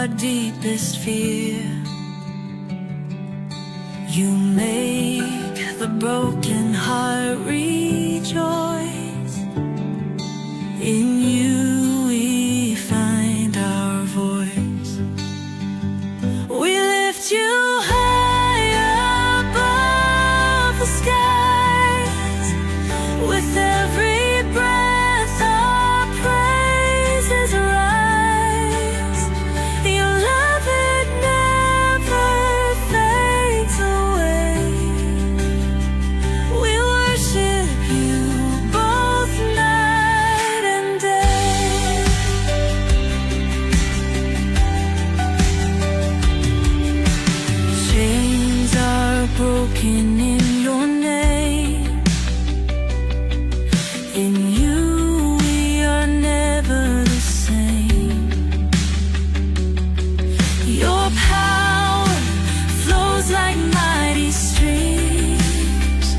our deepest fear. You make the broken heart rejoice. In you we find our voice. We lift you high above the skies. With every breath our praises rise. Your love, it never fades away. We worship you both night and day. Chains are broken in your name. In you we are never the same. Your power flows like mighty streams,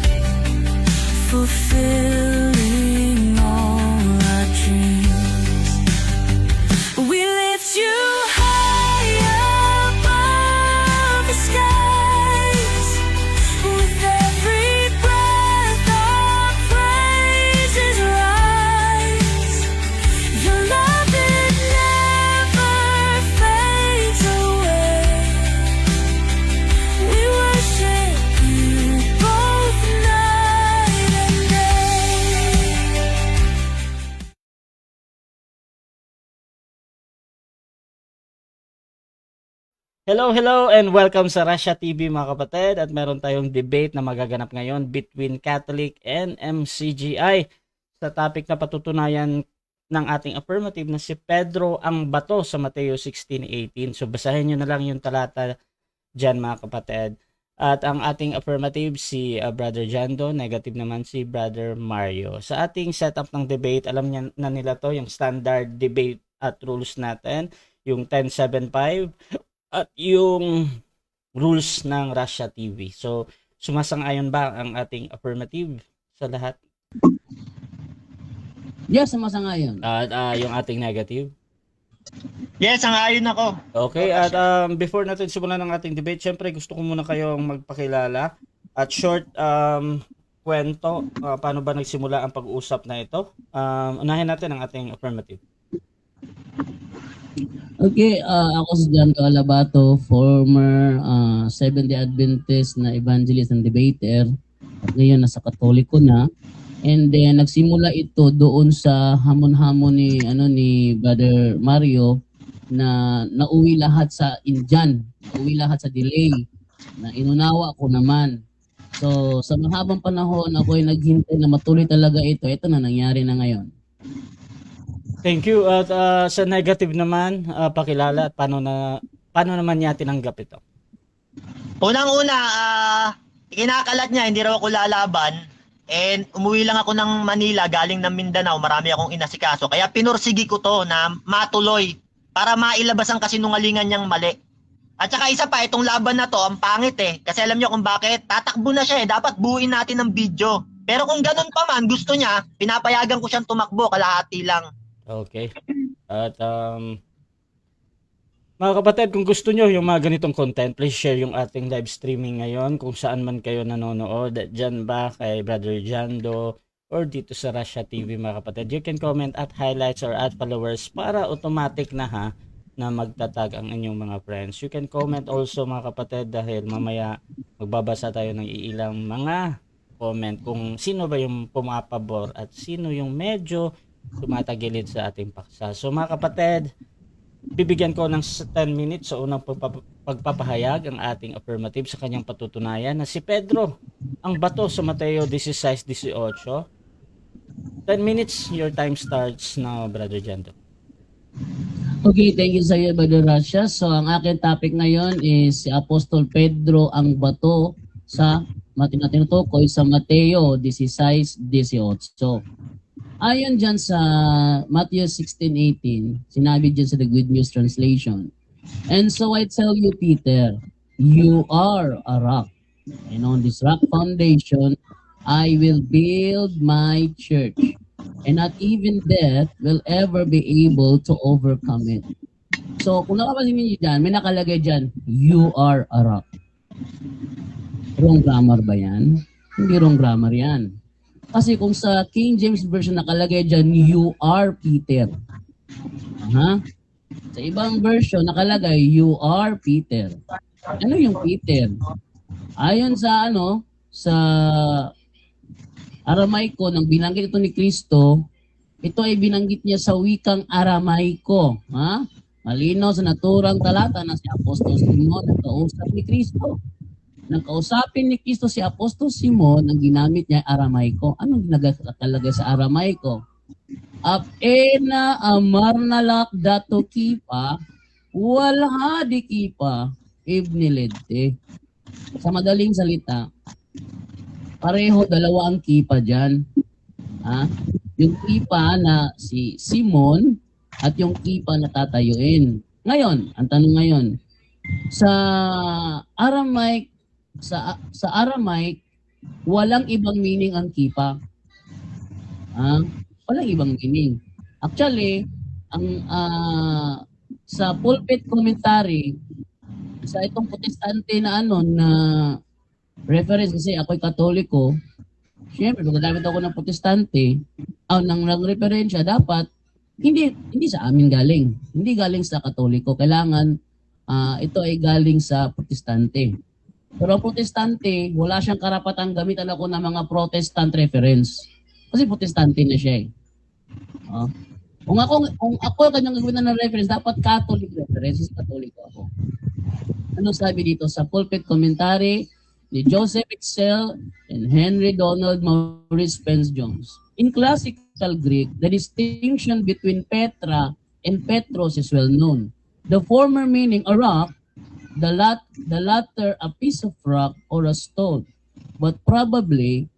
fulfilling all our dreams. We lift you high above the skies. With every breath our praises rise. Your love, it never fades away. We worship you both night and day. Hello and welcome sa Russia TV mga kapatid, at meron tayong debate na magaganap ngayon between Catholic and MCGI sa topic na patutunayan ng ating affirmative na si Pedro ang bato sa Mateo 16:18. So basahin nyo na lang yung talata dyan mga kapatid. At ang ating affirmative si Brother Jando, negative naman si Brother Mario. Sa ating setup ng debate, alam niya na nila to, yung standard debate at rules natin, yung 10.7.5 at yung rules ng Russia TV. So, sumasang-ayon ba ang ating affirmative sa lahat? Yes, sumasang-ayon. At yung ating negative? Yes, sang-ayon ako. Okay, at before natin simulan ng ating debate, syempre gusto ko muna kayong magpakilala at short kwento, paano ba nagsimula ang pag-uusap na ito. Unahin natin ang ating affirmative. Okay, ako si John Calabato, former Seventh-day Adventist na evangelist and debater. At ngayon nasa Katoliko na. And then nagsimula ito doon sa hamon-hamon ni Brother Mario na nauwi lahat sa Indian, nauwi lahat sa delay na inunawa ko naman. So sa mahabang panahon ako ay naghintay na matuloy talaga ito. Ito na nangyari na ngayon. Thank you. At sa negative naman, pakilala at paano naman niya tinanggap ito? Unang-una, kinakalat niya, hindi raw ako lalaban. And umuwi lang ako ng Manila, galing ng Mindanao, marami akong inasikaso. Kaya pinursigi ko to na matuloy para mailabas ang kasinungalingan niyang mali. At saka isa pa, itong laban na to, ang pangit eh. Kasi alam niyo kung bakit? Tatakbo na siya eh. Dapat buuin natin ng video. Pero kung ganun pa man, gusto niya, pinapayagan ko siyang tumakbo, kalahati lang. Okay. At mga kapatid, kung gusto nyo yung mga ganitong content, please share yung ating live streaming ngayon kung saan man kayo nanonood. Dyan ba kay Brother Jando or dito sa Russia TV mga kapatid. You can comment at highlights or at followers para automatic na na magtatag ang inyong mga friends. You can comment also mga kapatid dahil mamaya magbabasa tayo ng iilang mga comment kung sino ba yung pumapabor at sino yung medyo tumatagilid sa ating paksa. So mga kapatid, bibigyan ko ng 10 minutes sa unang pagpapahayag ang ating affirmative sa kanyang patutunayan na si Pedro ang bato sa Mateo 16:18. 10 minutes, your time starts now, Brother Jando. Okay, thank you sa iyo, Brother Russia. So ang aking topic ngayon is si Apostol Pedro ang bato sa tinutukoy sa Mateo 16:18. So ayon dyan sa Matthew 16:18, sinabi dyan sa the Good News Translation, "And so I tell you, Peter, you are a rock, and on this rock foundation I will build my church, and not even death will ever be able to overcome it. So, kung nakapansin niyo dyan, may nakalagay dyan, you are a rock. Wrong grammar ba yan? Hindi wrong grammar yan. Kasi kung sa King James Version nakalagay dyan, you are Peter. Aha. Sa ibang version nakalagay, you are Peter. Ano yung Peter? Ayon sa sa Aramaiko, nang binanggit ito ni Kristo, ito ay binanggit niya sa wikang Aramaiko. Ha? Malinaw sa naturang talata na si Apostol Simon ang kausap ni Kristo. Nang kausapin ni Kristo si Apostol Simon, ang ginamit niya ay Aramaiko. Anong nakalagay sa Aramaiko? Apena amarnalak dato kipa, wala di kipa, ibnilete. Sa madaling salita, pareho dalawa ang kipa dyan. Ha? Yung kipa na si Simon at yung kipa na tatayuin. Ngayon, ang tanong ngayon, sa Aramaic, sa Aramaic, walang ibang meaning ang kipa. Walang ibang meaning. Actually, ang sa pulpit commentary, sa itong protestante na na reference, kasi ako'y Katoliko, siyempre, pagkadamit ako ng protestante, ng referensya, dapat, hindi sa amin galing. Hindi galing sa Katoliko. Kailangan, ito ay galing sa protestante. Pero ang protestante, wala siyang karapatang gamitan ako ng mga protestant reference. Kasi protestante na siya eh. Kung ako kanyang gagawin ng reference, dapat Catholic reference. Katoliko ako. Ano sabi dito sa pulpit commentary ni Joseph Excel and Henry Donald Maurice Spence Jones? In classical Greek, the distinction between Petra and Petros is well known. The former meaning a rock, the latter a piece of rock or a stone. But probably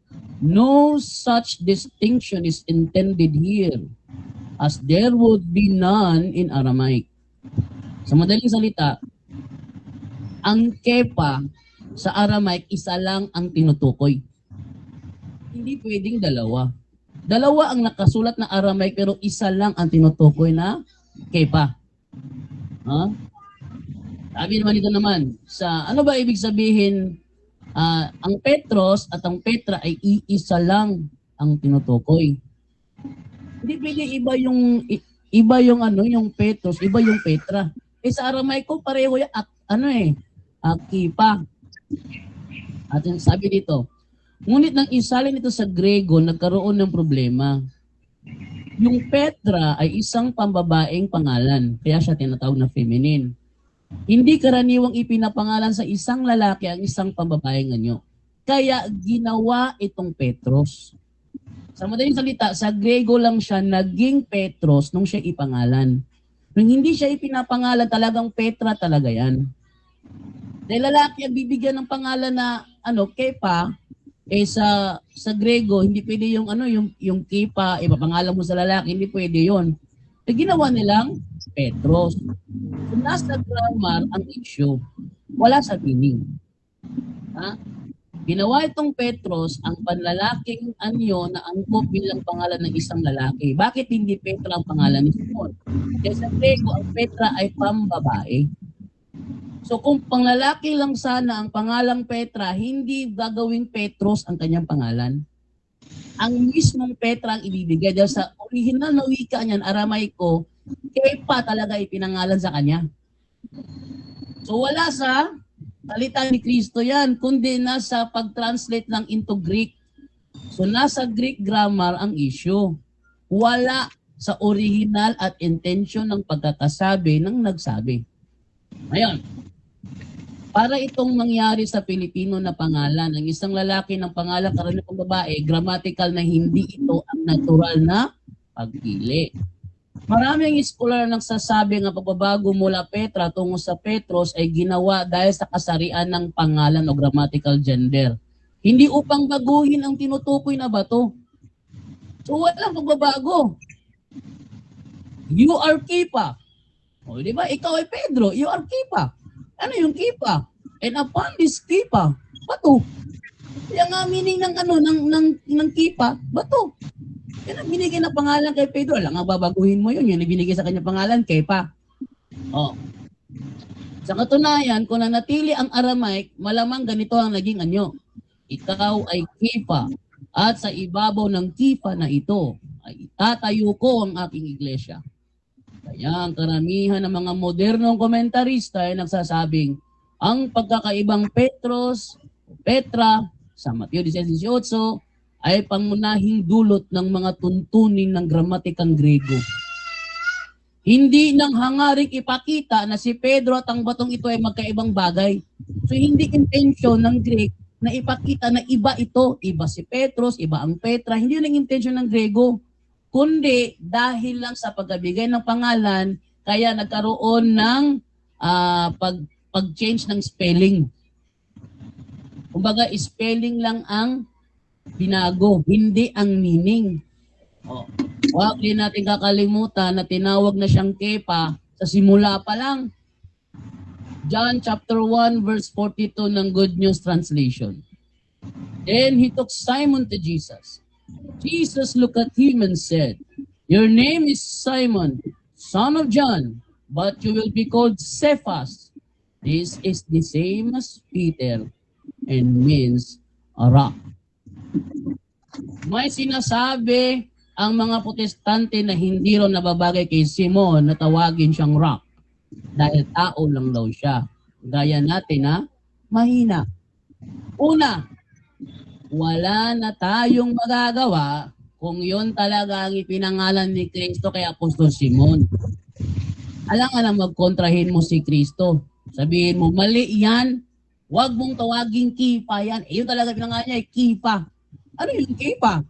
no such distinction is intended here, as there would be none in Aramaic. Sa madaling salita, ang kepa sa Aramaic, isa lang ang tinutukoy. Hindi pwedeng dalawa. Dalawa ang nakasulat na Aramaic pero isa lang ang tinutukoy na kepa. Sabi naman dito naman, sa ano ba ibig sabihin, ang Petros at ang Petra ay iisa lang ang tinutukoy. Hindi pwede iba yung yung Petros, iba yung Petra. Sa Aramaic ko pareho yan at kipa. At sabi dito, ngunit nang isalin ito sa Grego, nagkaroon ng problema. Yung Petra ay isang pambabaeng pangalan, kaya siya tinatawag na feminine. Hindi karaniwang ipinapangalan sa isang lalaki ang isang pambabaeng anyo. Kaya ginawa itong Petros. Sa madaling salita, sa Grego lang siya naging Petros nung siya ipangalan. Nung hindi siya ipinapangalan, talagang Petra talaga yan. Dahil lalaki ang bibigyan ng pangalan na Kepa, sa Grego hindi pwede yung Kepa, ipapangalan mo sa lalaki, hindi pwede yon. Ginawa nilang Petros. So, nasa grammar ang issue, wala sa meaning. Ginawa itong Petros ang panlalaking anyo na angkop bilang pangalan ng isang lalaki. Bakit hindi Petra ang pangalan ni Simon? Kasi sa Grego, ang Petra ay pambabae. So kung panglalaki lang sana ang pangalang Petra, hindi gagawing Petros ang kanyang pangalan. Ang mismong Petra ang ibibigay. Dahil sa original na wika niyan, Aramaiko, Kepa talaga ipinangalan sa kanya. So wala sa salita ni Kristo yan, kundi nasa pag-translate lang into Greek. So nasa Greek grammar ang issue. Wala sa original at intention ng pagkakasabi ng nagsabi. Ngayon, para itong mangyari sa Pilipino na pangalan, ang isang lalaki ng pangalan karaniwang babae, grammatical na hindi ito ang natural na pagpili. Maraming scholar nagsasabi nga pagbabago mula Petra tungo sa Petros ay ginawa dahil sa kasarian ng pangalan o grammatical gender. Hindi upang baguhin ang tinutukoy na bato. So walang pagbabago. You are Kepa. O di ba? Ikaw ay Pedro. You are Kepa. Ano yung Kepa? And upon this Kepa, bato. Kaya nga meaning ng Kepa, bato. Yan ang binigay na pangalan kay Pedro. Alam nga babaguhin mo yun. Yun ang binigay sa kanya pangalan, Kepa. Oh. Sa katunayan, kung nanatili ang Aramaic, malamang ganito ang naging anyo. Ikaw ay Kefa, at sa ibabaw ng Kefa na ito, ay itatayo ko ang aking iglesia. Kaya ang karamihan ng mga modernong komentarista ay nagsasabing, ang pagkakaibang Petros o Petra sa Mateo 16:18 ay pangunahing dulot ng mga tuntunin ng gramatikang Grego. Hindi nang hangaring ipakita na si Pedro at ang batong ito ay magkaibang bagay. So hindi intention ng Greek na ipakita na iba ito, iba si Petros, iba ang Petra. Hindi yun ang intention ng Grego. Kundi dahil lang sa pagbibigay ng pangalan, kaya nagkaroon ng pag-change ng spelling. Kumbaga, spelling lang ang binago, hindi ang meaning. Oh. Huwag din natin kakalimutan na tinawag na siyang Kepa sa simula pa lang. John chapter 1 verse 42 ng Good News Translation. Then he took Simon to Jesus. Jesus looked at him and said, "Your name is Simon, son of John, but you will be called Cephas." This is the same as Peter and means a rock. May sinasabi ang mga protestante na hindi raw nababagay kay Simon na tawagin siyang rock dahil tao lang daw siya. Gaya natin na mahina. Una, wala na tayong magagawa kung yon talaga ang ipinangalan ni Kristo kay Apostol Simon. Alang-alang magkontrahin mo si Kristo. Sabihin mo, mali yan. Huwag mong tawaging Kefa yan. Eh, yun talaga pinangalan niya, Kefa. Ano yung Kefa?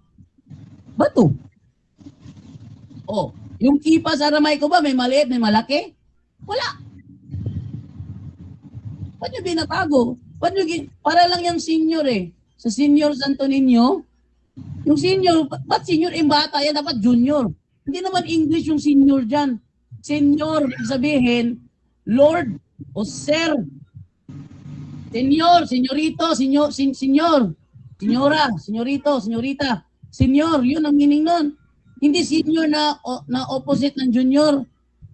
Bato. Oh, yung Kefa sa Aramaico ba may maliit, may malaki? Wala. Ba't nyo binatago? Para lang yung senior eh. Sa Senior Santo Niño, yung senior, ba't senior yung bata? Yan dapat junior. Hindi naman English yung senior dyan. Senior, ibig sabihin, Lord o Sir. Senior, senyorito, senior, senyora, senyorito, senyorita. Senior, yun ang meaning nun. Hindi senior na opposite ng junior.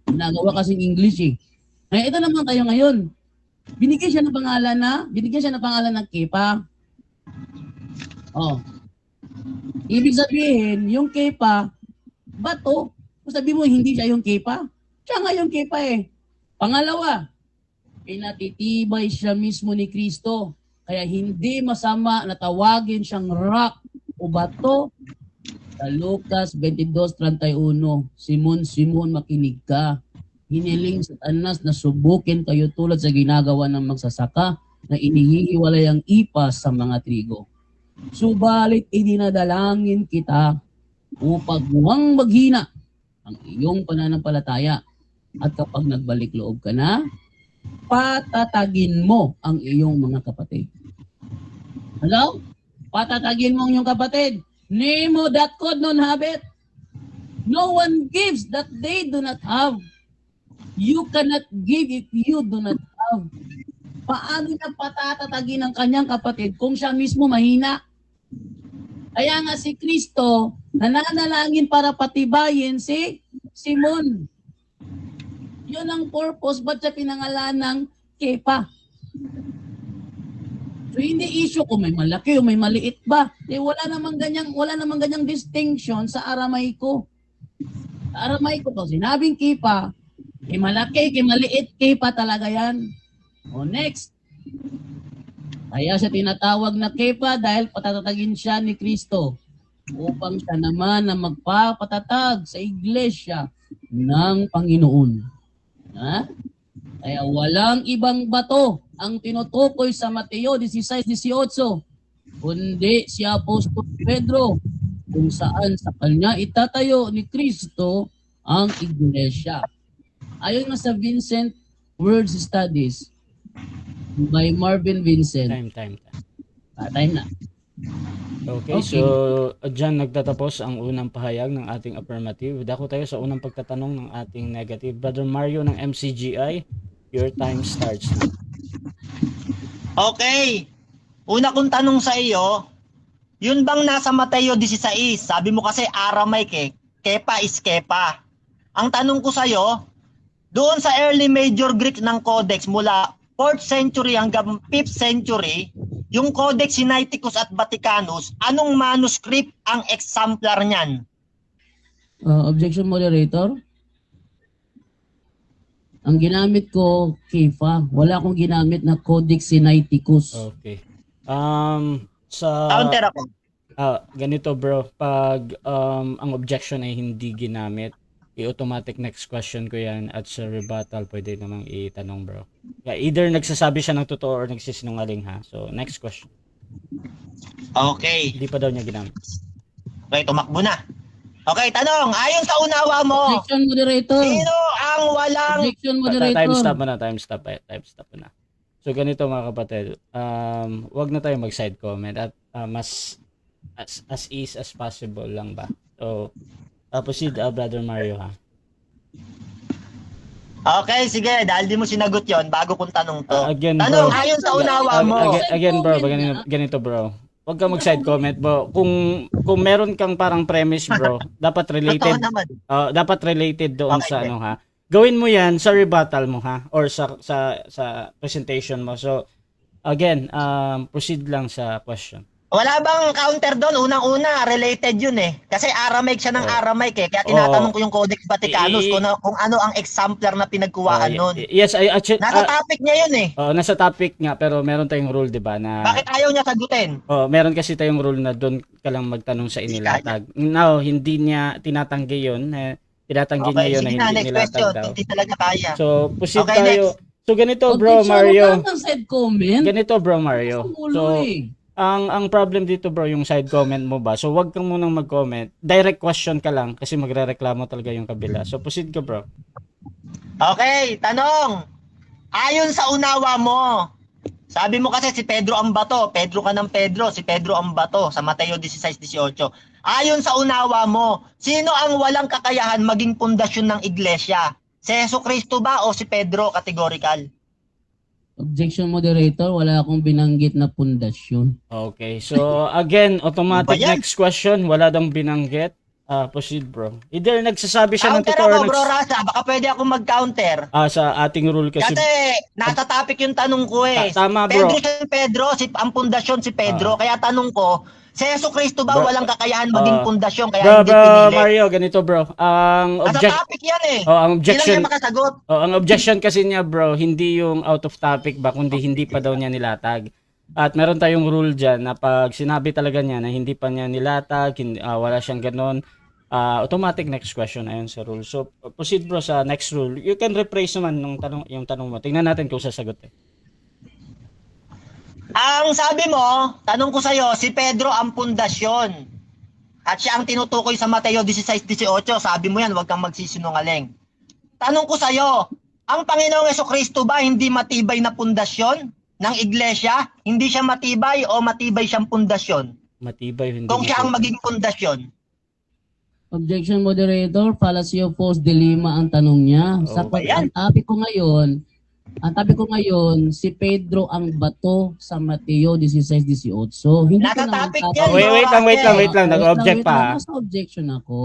Nagawa kasing English eh. Ay, ito naman tayo ngayon. Binigyan siya ng pangalan ng Kepa. Oh. Ibig sabihin, yung Kepa, bato. Kung sabi mo, hindi siya yung Kepa. Siya nga yung Kepa eh. Pangalawa, pinatitibay siya mismo ni Kristo. Kaya hindi masama na tawagin siyang rock o bato. Sa Lucas 22:31, Simon, Simon, makinig ka. Hiniling Satanas na subukin kayo tulad sa ginagawa ng magsasaka na inihihiwalay ang ipas sa mga trigo. Subalit idinadalangin kita upang huwag maghina ang iyong pananampalataya. At kapag nagbalik loob ka na, patatagin mo ang iyong mga kapatid. Hello? Patatagin mo ang iyong kapatid. Nemo that could not have it. No one gives that they do not have. You cannot give if you do not have. Paano niya patatatagin ang kanyang kapatid kung siya mismo mahina? Kaya nga si Kristo nananalangin para patibayin si Simon. Yun ang purpose, ba't siya pinangalan ng Kepa? So hindi issue kung may malaki o may maliit ba. Eh, wala namang ganyang distinction sa Aramaico. Sa Aramaico pag sinabing Kepa, kay malaki, kay maliit, Kepa talaga yan. O next. Kaya siya tinatawag na Kepa dahil patatatagin siya ni Kristo upang siya naman na magpapatatag sa iglesia ng Panginoon. Ha? Kaya walang ibang bato ang tinutukoy sa Mateo 16:18, kundi si Apostol Pedro, kung saan sa kanya itatayo ni Kristo ang iglesia. Ayon nga sa Vincent Words Studies by Marvin Vincent. Time. Time na. Okay, so dyan nagtatapos ang unang pahayag ng ating affirmative. Dako tayo sa unang pagtatanong ng ating negative. Brother Mario ng MCGI, your time starts now. Okay. Una kong tanong sa iyo, yun bang nasa Mateo 16? Sabi mo kasi Aramaic eh. Kepa is Kepa. Ang tanong ko sa iyo, doon sa early major Greek ng Codex mula 4th century hanggang 5th century, yung Codex Sinaiticus at Vaticanus, anong manuscript ang exemplar niyan? Objection, moderator. Ang ginamit ko, Kifa. Wala akong ginamit na Codex Sinaiticus. Okay. Counter ako. Ganito bro, pag ang objection ay hindi ginamit, i-automatic next question ko yan at sa rebuttal pwede namang itanong bro. Either nagsasabi siya ng totoo or nagsisinungaling ha. So next question. Okay. Hindi pa daw niya ginamit. Okay, tumakbo na. Okay, tanong. Ayon sa unawa mo, Objection, moderator. sino ang walang... Objection, moderator. Time stop na, time stop na. So ganito mga kapatid, wag na tayo mag-side comment at mas as easy as possible lang ba. So proceed Brother Mario ha. Okay, sige. Dahil di mo sinagot yon bago kong tanong to. Again Tanong, bro. ayon sa unawa mo. Again bro, ganito bro. Huwag ka mag-side comment bro. Kung meron kang parang premise bro, dapat related. Totoo naman. Dapat related doon Okay, sa okay. ano ha. Gawin mo 'yan sa rebuttal mo ha or sa presentation mo. So again, proceed lang sa question. Wala bang counter doon? Unang-una, related yun eh. Kasi Aramaic siya ng Aramaic eh. Kaya tinatanong ko yung Codex Vaticanus kung ano ang exemplar na pinagkuhaan nun. Yes, I actually Nasa topic niya yun eh. nasa topic nga pero meron tayong rule 'di ba na Bakit ayaw niya sagutin? meron kasi tayong rule na doon ka lang magtanong sa inilatag. Now, hindi niya tinatanggi 'yon. Tinatanggi niya 'yon na sige na, hindi next nilatag question. daw. Hindi talaga kaya. So, proceed Okay, tayo. So ganito bro Objection, Mario. wag kang side comment. Ganito bro Mario. So eh. ang problem dito bro yung side comment mo ba. So wag kang munang mag-comment. Direct question ka lang kasi magrereklamo talaga yung kabila. So proceed ka bro. Okay, tanong. Ayon sa unawa mo, sabi mo kasi si Pedro ang bato. Pedro ka ng Pedro, si Pedro ang bato sa Mateo 16:18. Ayon sa unawa mo, sino ang walang kakayahan maging pundasyon ng iglesia? Si Jesucristo ba o si Pedro? Categorical. Objection, moderator. Wala akong binanggit na pundasyon. Okay. So again, automatic Ano ba yan? next question. Wala dang binanggit. Proceed bro. Either nagsasabi siya ng Counter totoo or ako, bro Rasa. Baka pwede ako mag-counter. sa ating rule kasi. Kasi nasa topic yung tanong ko eh. Tama, bro. Pedro, ang pundasyon si Pedro. Kaya tanong ko, si Jesucristo ba Bro, walang kakayahan maging pundasyon kaya Bro, hindi bro, pinili? Mario, ganito bro. Nasa topic yan eh. ang Hindi lang objection, niya makasagot. ang objection kasi niya bro, hindi yung out of topic ba, kundi hindi pa daw niya nilatag. At meron tayong rule dyan na pag sinabi talaga niya na hindi pa niya nilatag, wala siyang ganon, automatic next question ayon sa rule. So proceed bro sa next rule. You can rephrase naman yung tanong mo. Tingnan natin kung sasagot eh. Ang sabi mo, tanong ko sa'yo, si Pedro ang pundasyon. At siya ang tinutukoy sa Mateo 16:18. Sabi mo yan, huwag kang magsisinungaling. Tanong ko sa'yo, ang Panginoong Jesucristo ba hindi matibay na pundasyon ng iglesia? Hindi siya matibay o matibay siyang pundasyon? Matibay hindi. Kung siya ang maging pundasyon. Objection, moderator. Fallacy of false dilemma ang tanong niya. ayan. Ang topic ko ngayon, si Pedro ang bato sa Mateo 16:18. Hindi Nasa ko naman topic tataas- yan, wait lang. Wait Nag-object lang, pa. nasa objection ako,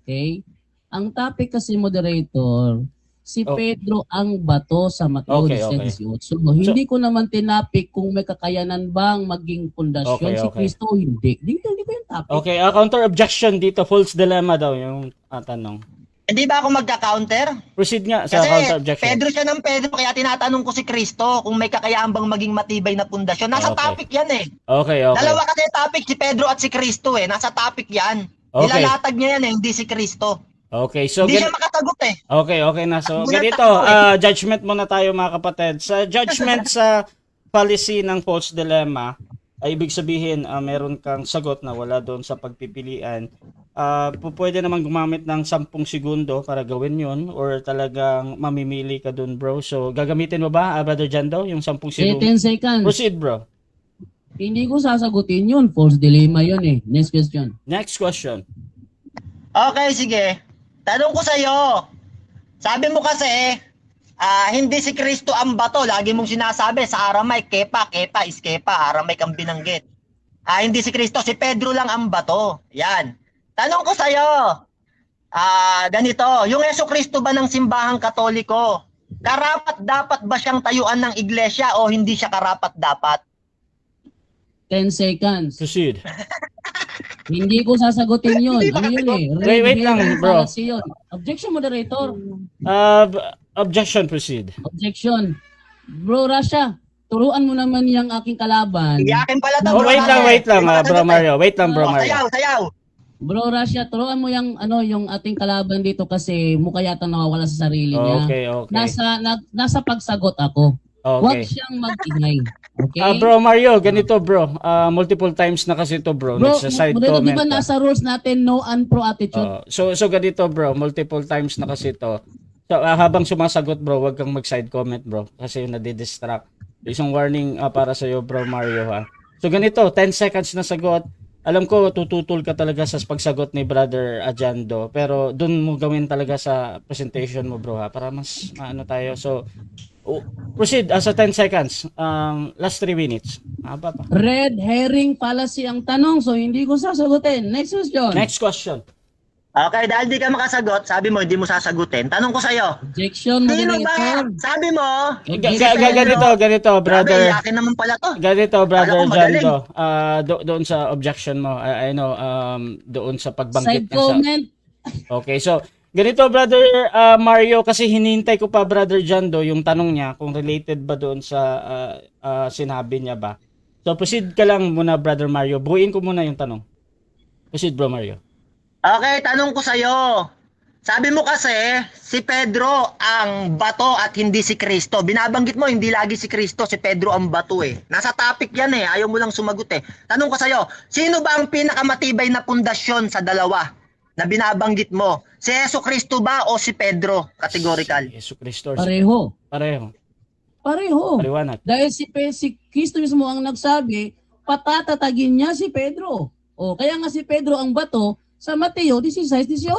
okay? Ang topic kasi, moderator, si Oh. Pedro ang bato sa Mateo Okay. 16:18. Hindi ko naman tinapik kung may kakayanan bang maging pundasyon Okay, si okay. Kristo o hindi. Hindi ko yung topic. Okay, counter objection dito, false dilemma daw yung tanong. Hindi ba ako magka-counter? Proceed nga sa Kasi counter objection. Pedro siya ng Pedro, kaya tinatanong ko si Kristo kung may kakayahan bang maging matibay na pundasyon. Nasa Okay. topic yan eh. Okay. Dalawa kasi topic, si Pedro at si Kristo eh. Nasa topic yan. Okay. Nilalatag niya yan eh, hindi si Kristo. Okay, so Hindi siya makasagot eh. okay na. So Wala ganito, takbo judgment muna tayo mga kapatid. Sa judgment sa policy ng false dilemma, ay ibig sabihin meron kang sagot na wala doon sa pagpipilian. Pwede naman gumamit ng 10 segundo para gawin yun or talagang mamimili ka doon bro. So gagamitin mo ba, Brother Jando, yung 10 segundo? 10 seconds. Proceed bro. Hindi ko sasagutin yun. False dilemma yun eh. Next question. Next question. Okay, sige. Tanong ko sa'yo. Sabi mo kasi, hindi si Kristo ang bato. Lagi mong sinasabi sa Aramaic, kepa, iskepa. Aramaic ang binanggit. Hindi si Kristo, si Pedro lang ang bato. Yan. Tanong ko sa'yo, Ganito, yung Yesu Kristo ba ng simbahang Katoliko, karapat dapat ba siyang tayuan ng iglesia o hindi siya karapat dapat? 10 seconds. Proceed. Hindi ko sasagutin yun. Ano yun eh? Wait lang, Red bro. fallacy yun. Objection, moderator. Objection, proceed. Objection. Bro, Rasha, turuan mo naman yung aking kalaban. Iyakin pala to, Oh, bro. wait lang, Bro Mario. Wait lang, Bro Oh, Mario. sayaw. Bro, Rasha, turuan mo yung ating kalaban dito kasi mukha yata nawawala sa sarili niya. Okay. Nasa pagsagot ako. Huwag Okay. siyang mag-ingay. Okay? Bro Mario, ganito bro. Multiple times na kasi to bro. Bro, Nagsa-side moderator, di comment ba ka. nasa rules natin, no and pro attitude? So ganito bro, multiple times na kasi to. So habang sumasagot bro, wag kang mag-side comment bro kasi nadidistract. Isang warning para sa iyo bro Mario ha. So ganito, 10 seconds na sagot. Alam ko tututol ka talaga sa pagsagot ni Brother Ajando, pero doon mo gawin talaga sa presentation mo bro ha para mas ano tayo. So proceed sa 10 seconds. Last 3 minutes. Haba pa. Red herring fallacy ang tanong, so hindi ko sasagutin. Next question. Next question. Okay, dahil di ka makasagot, sabi mo hindi mo sasagutin. Tanong ko sa'yo, Objection, sino ba? moderator. Sabi mo, Ganito, brother. Grabe, iyakin naman pala to. Ganito, brother Kala ko magaling. Jando. Doon sa objection mo, I know, doon sa Side pagbanggit niya comment. Okay, so, ganito, brother Mario, kasi hinintay ko pa, brother Jando, yung tanong niya, kung related ba doon sa sinabi niya ba. So, proceed ka lang muna, brother Mario. Buuin ko muna yung tanong. Proceed, bro Mario. Okay, tanong ko sa'yo. Sabi mo kasi, si Pedro ang bato at hindi si Kristo. Binabanggit mo, hindi lagi si Kristo, si Pedro ang bato eh. Nasa topic yan eh, ayaw mo lang sumagot eh. Tanong ko sa'yo, sino ba ang pinakamatibay na pundasyon sa dalawa na binabanggit mo? Si Yesu Kristo ba o si Pedro? Categorical. Si Yesu Cristo. Pareho. Pareho. Pareho. Paliwanag. Dahil si Kristo mismo ang nagsabi, patatatagin niya si Pedro. O, kaya nga si Pedro ang bato sa Mateo 16:18.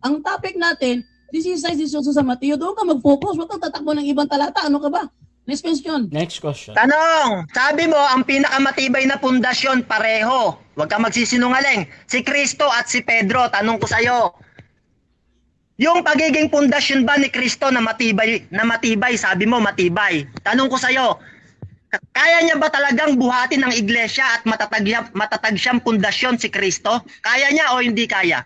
Ang topic natin, 16:18 sa Mateo, doon ka mag-focus. Huwag kang tatakbo ng ibang talata. Ano ka ba? Next question. Next question. Tanong, sabi mo ang pinakamatibay na pundasyon pareho. Huwag kang magsisinungaling. Si Kristo at si Pedro, tanong ko sa'yo. Yung pagiging pundasyon ba ni Kristo na matibay, sabi mo matibay. Tanong ko sa'yo, kaya niya ba talagang buhatin ang iglesia at matatag siyang pundasyon si Kristo? Kaya niya o hindi kaya?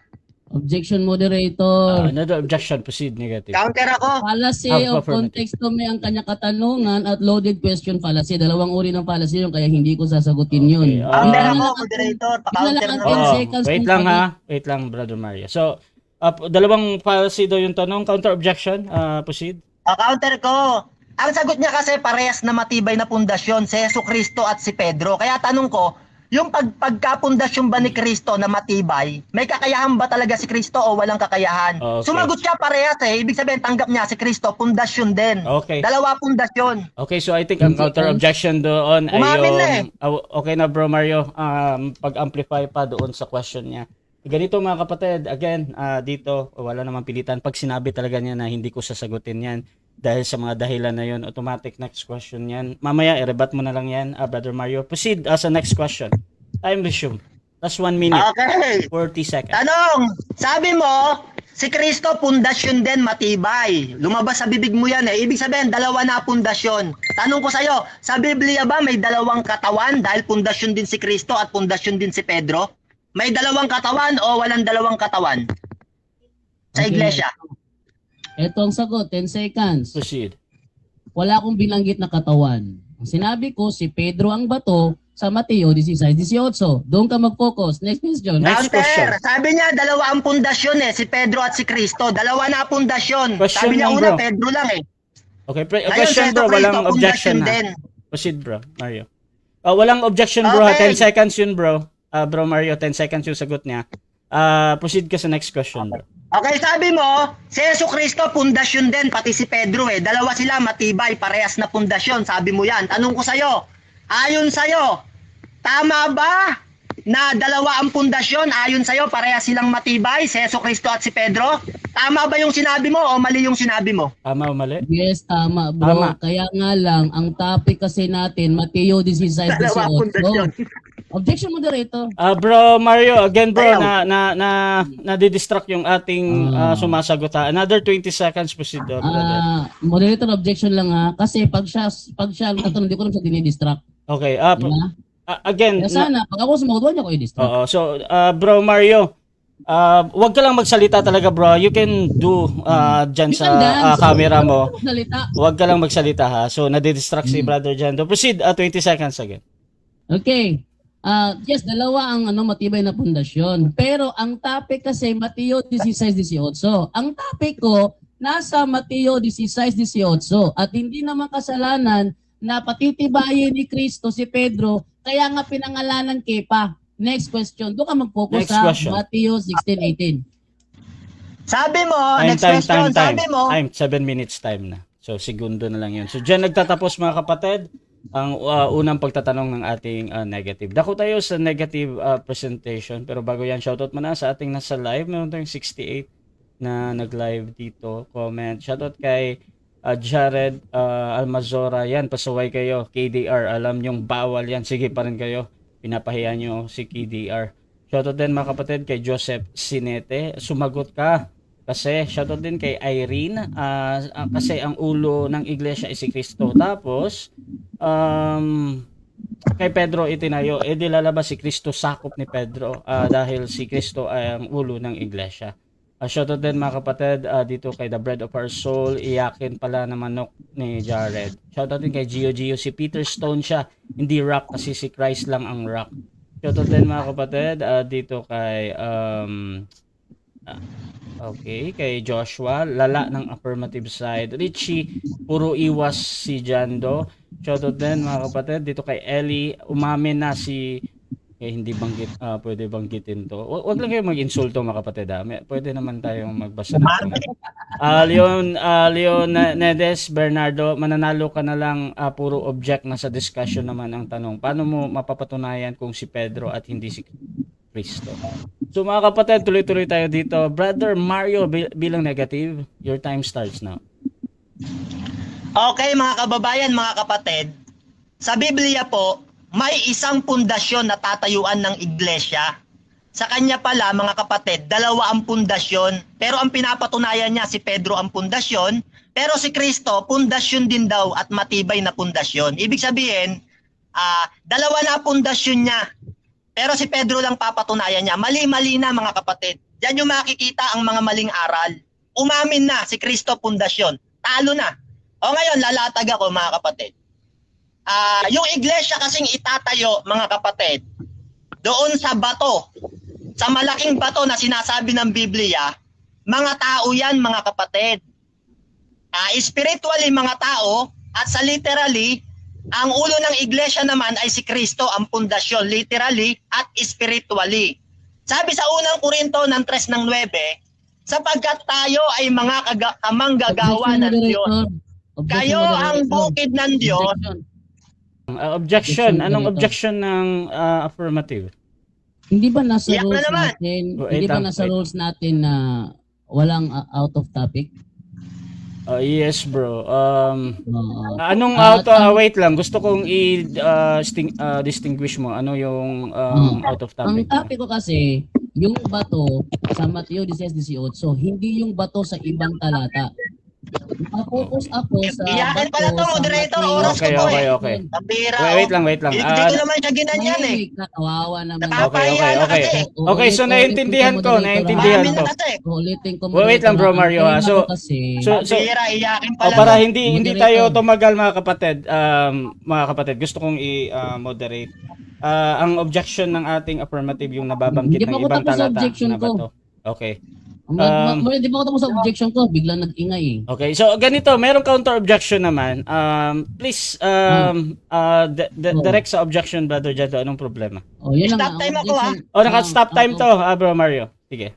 Objection, moderator. Another objection. Proceed, negative. Counter ako. Fallacy of Have context may ang kanya katanungan at loaded question fallacy. Dalawang uri ng fallacy yun, kaya hindi ko sasagutin yun. Okay, Counter Yun na ako, lang ang- moderator. yun na Pa-counter lang ang na. 10 Oh, seconds wait kung lang pag- ha. Wait lang, brother Mario. So, dalawang fallacy daw yung tanong. Counter objection. Proceed. Counter ko. Ang sagot niya kasi parehas na matibay na pundasyon si Yesu Kristo at si Pedro. Kaya tanong ko, yung pagkapundasyon ba ni Kristo na matibay, may kakayahan ba talaga si Kristo o walang kakayahan? Okay. Sumagot siya parehas eh. Ibig sabihin, tanggap niya si Kristo, pundasyon din. Okay. Dalawa pundasyon. Okay, so I think ang counter objection doon ay Umamin na yung okay na bro Mario, pag-amplify pa doon sa question niya. Ganito mga kapatid, again, dito wala namang pilitan. Pag sinabi talaga niya na hindi ko sasagutin 'yan dahil sa mga dahilan na 'yon, automatic next question 'yan. Mamaya i-rebut mo na lang 'yan, brother Mario. Proceed sa next question. Time resume. Last 1 minute, Okay. 40 seconds. Tanong, sabi mo, si Kristo pundasyon din matibay. Lumabas sa bibig mo yan eh. Ibig sabihin, dalawa na pundasyon. Tanong ko sa'yo, sa Biblia ba may dalawang katawan dahil pundasyon din si Kristo at pundasyon din si Pedro? May dalawang katawan o walang dalawang katawan? Sa Okay. iglesia. Ito ang sagot, 10 seconds. Proceed. Wala akong binanggit na katawan. Ang sinabi ko, si Pedro ang bato sa Mateo 16:18. Doon ka mag-focus. Next question. Next question. Sabi niya, dalawa ang pundasyon eh, si Pedro at si Kristo. Dalawa na pundasyon. Question Sabi niya lang, una, bro. Pedro lang eh. Okay, Ngayon, question si bro, Kristo, walang objection pundasyon na. din. Proceed bro, Mario. Walang objection bro, ha? Okay. 10 seconds yun bro. Bro Mario, 10 seconds yung sagot niya. Proceed ka sa next question bro. Okay, sabi mo, si Yesu Kristo pundasyon din, pati si Pedro eh. Dalawa sila matibay, parehas na pundasyon, sabi mo yan. Tanong ko sa'yo, ayon sa'yo, tama ba na dalawa ang pundasyon, ayon sa'yo, parehas silang matibay, si Yesu Kristo at si Pedro? Tama ba yung sinabi mo o mali yung sinabi mo? Tama o mali? Yes, tama bro. Tama. Kaya nga lang, ang topic kasi natin, Mateo 16:18. Dalawa ang pundasyon. Objection, moderator. Bro Mario, again bro, Ayaw. nadidistract yung ating sumasagot ha. Another 20 seconds, proceed, brother. Moderator, objection lang ha. Kasi pag siya ang tatanong, hindi ko lang siya dinidistract. Okay, Diba? again, Kaya sana, pag ako sumagot, huwag niya ko i-distract. oo, so bro Mario, wag ka lang magsalita talaga bro. You can do dyan You sa can dance. camera mo. Salita. Wag ka lang magsalita ha. So nadidistract si Brother Jando. Proceed, 20 seconds again. Okay. Yes, dalawa ang matibay na pundasyon. Pero ang topic kasi Mateo 16:18. Ang topic ko nasa Mateo 16:18 at hindi naman kasalanan na patitibayin ni Kristo si Pedro kaya nga pinangalanan Kepa. Next question. Doon ka mag-focus Next sa question. Mateo 16:18. Sabi mo, Time, next question, sabi mo, Time, 7 minutes time na. So, segundo na lang yun. So, dyan nagtatapos mga kapatid ang unang pagtatanong ng ating negative. Dako tayo sa negative presentation. Pero bago yan, shoutout muna sa ating nasa live. Meron tayong 68 na nag-live dito. Comment. Shoutout kay Jared Almazora. Yan, pasaway kayo. KDR, alam nyong bawal yan. Sige pa rin kayo. Pinapahiya nyo si KDR. Shoutout din mga kapatid kay Joseph Sinete. Sumagot ka. Kasi shoutout din kay Irene. Kasi ang ulo ng iglesia ay si Kristo. Tapos, kay Pedro itinayo. Di lalabas si Kristo sakop ni Pedro. Dahil si Kristo ay ang ulo ng iglesia. Shoutout din mga kapatid dito kay The Bread of Our Soul. Iyakin pala na manok ni Jared. Shoutout din kay Gio. Si Peter Stone siya. Hindi rock kasi si Christ lang ang rock. Shoutout din mga kapatid dito kay kay Joshua, lala ng affirmative side. Richie, puro iwas si Jando. Shoutout din mga kapatid dito kay Ellie. Umamin na si hindi banggit, pwede banggitin to. Wag lang kayo mag-insulto mga kapatid pwede naman tayong magbasa ng Leon Nedes Bernardo, mananalo ka na lang, puro object na sa discussion naman ang tanong. Paano mo mapapatunayan kung si Pedro at hindi si Kristo? So mga kapatid, tuloy-tuloy tayo dito. Brother Mario bilang negative, your time starts now. okay mga kababayan, mga kapatid, sa Biblia po, may isang pundasyon na tatayuan ng iglesia. Sa kanya pala, mga kapatid, dalawa ang pundasyon. Pero ang pinapatunayan niya, si Pedro ang pundasyon. Pero si Kristo, pundasyon din daw at matibay na pundasyon. Ibig sabihin, dalawa na pundasyon niya. Pero si Pedro lang papatunayan niya. Mali-mali na mga kapatid. Diyan yung makikita ang mga maling aral. Umamin na si Kristo pundasyon. Talo na. O ngayon, lalatag ako mga kapatid. Yung iglesia kasing itatayo mga kapatid, doon sa bato, sa malaking bato na sinasabi ng Biblia, mga tao yan mga kapatid. Spiritually mga tao at sa literally, ang ulo ng iglesia naman ay si Kristo ang pundasyon, literally at spiritually. Sabi sa unang Korinto ng 3:9, sapagkat tayo ay mga kamanggagawa ng Diyos. Kayo ang bukid ng Diyos. Objection. Anong objection ng affirmative? Hindi ba nasa Iyak na rules naman. natin? Wait Hindi ba lang, nasa wait. rules natin na walang out of topic? Yes bro. Oo. Anong wait lang, gusto kong distinguish mo ano yung out of Ang topic. topic ko kasi, yung bato sa Mateo 16:18, hindi yung bato sa ibang talata. Nakapokus ako sa Iyakin pala to, moderator, oras ko to Okay. Pambira. Wait lang. Hindi ko naman siya ginanyan eh. Kawawa naman. Nakakahiya na kasi. Okay, so naiintindihan ko. Umamin na kasi. Ulitin ko. Wait lang, bro Mario, Ang tema So- ko kasi, Pambira, iyakin pala. para to. hindi tayo tumagal mga kapatid, gusto kong i-moderate. Ang objection ng ating affirmative yung nababanggit Hindi ng pa ako ibang tapos sa talata objection na ba ko. to? Okay. Hindi pa ako tapos sa objection ko. Biglang nag-ingay eh. Okay, so ganito, merong counter objection naman. Please direct sa objection, Brother Jado, anong problema? Yun lang. Stop ang time ako, objection- Naka-stop time to, Bro Mario. Sige.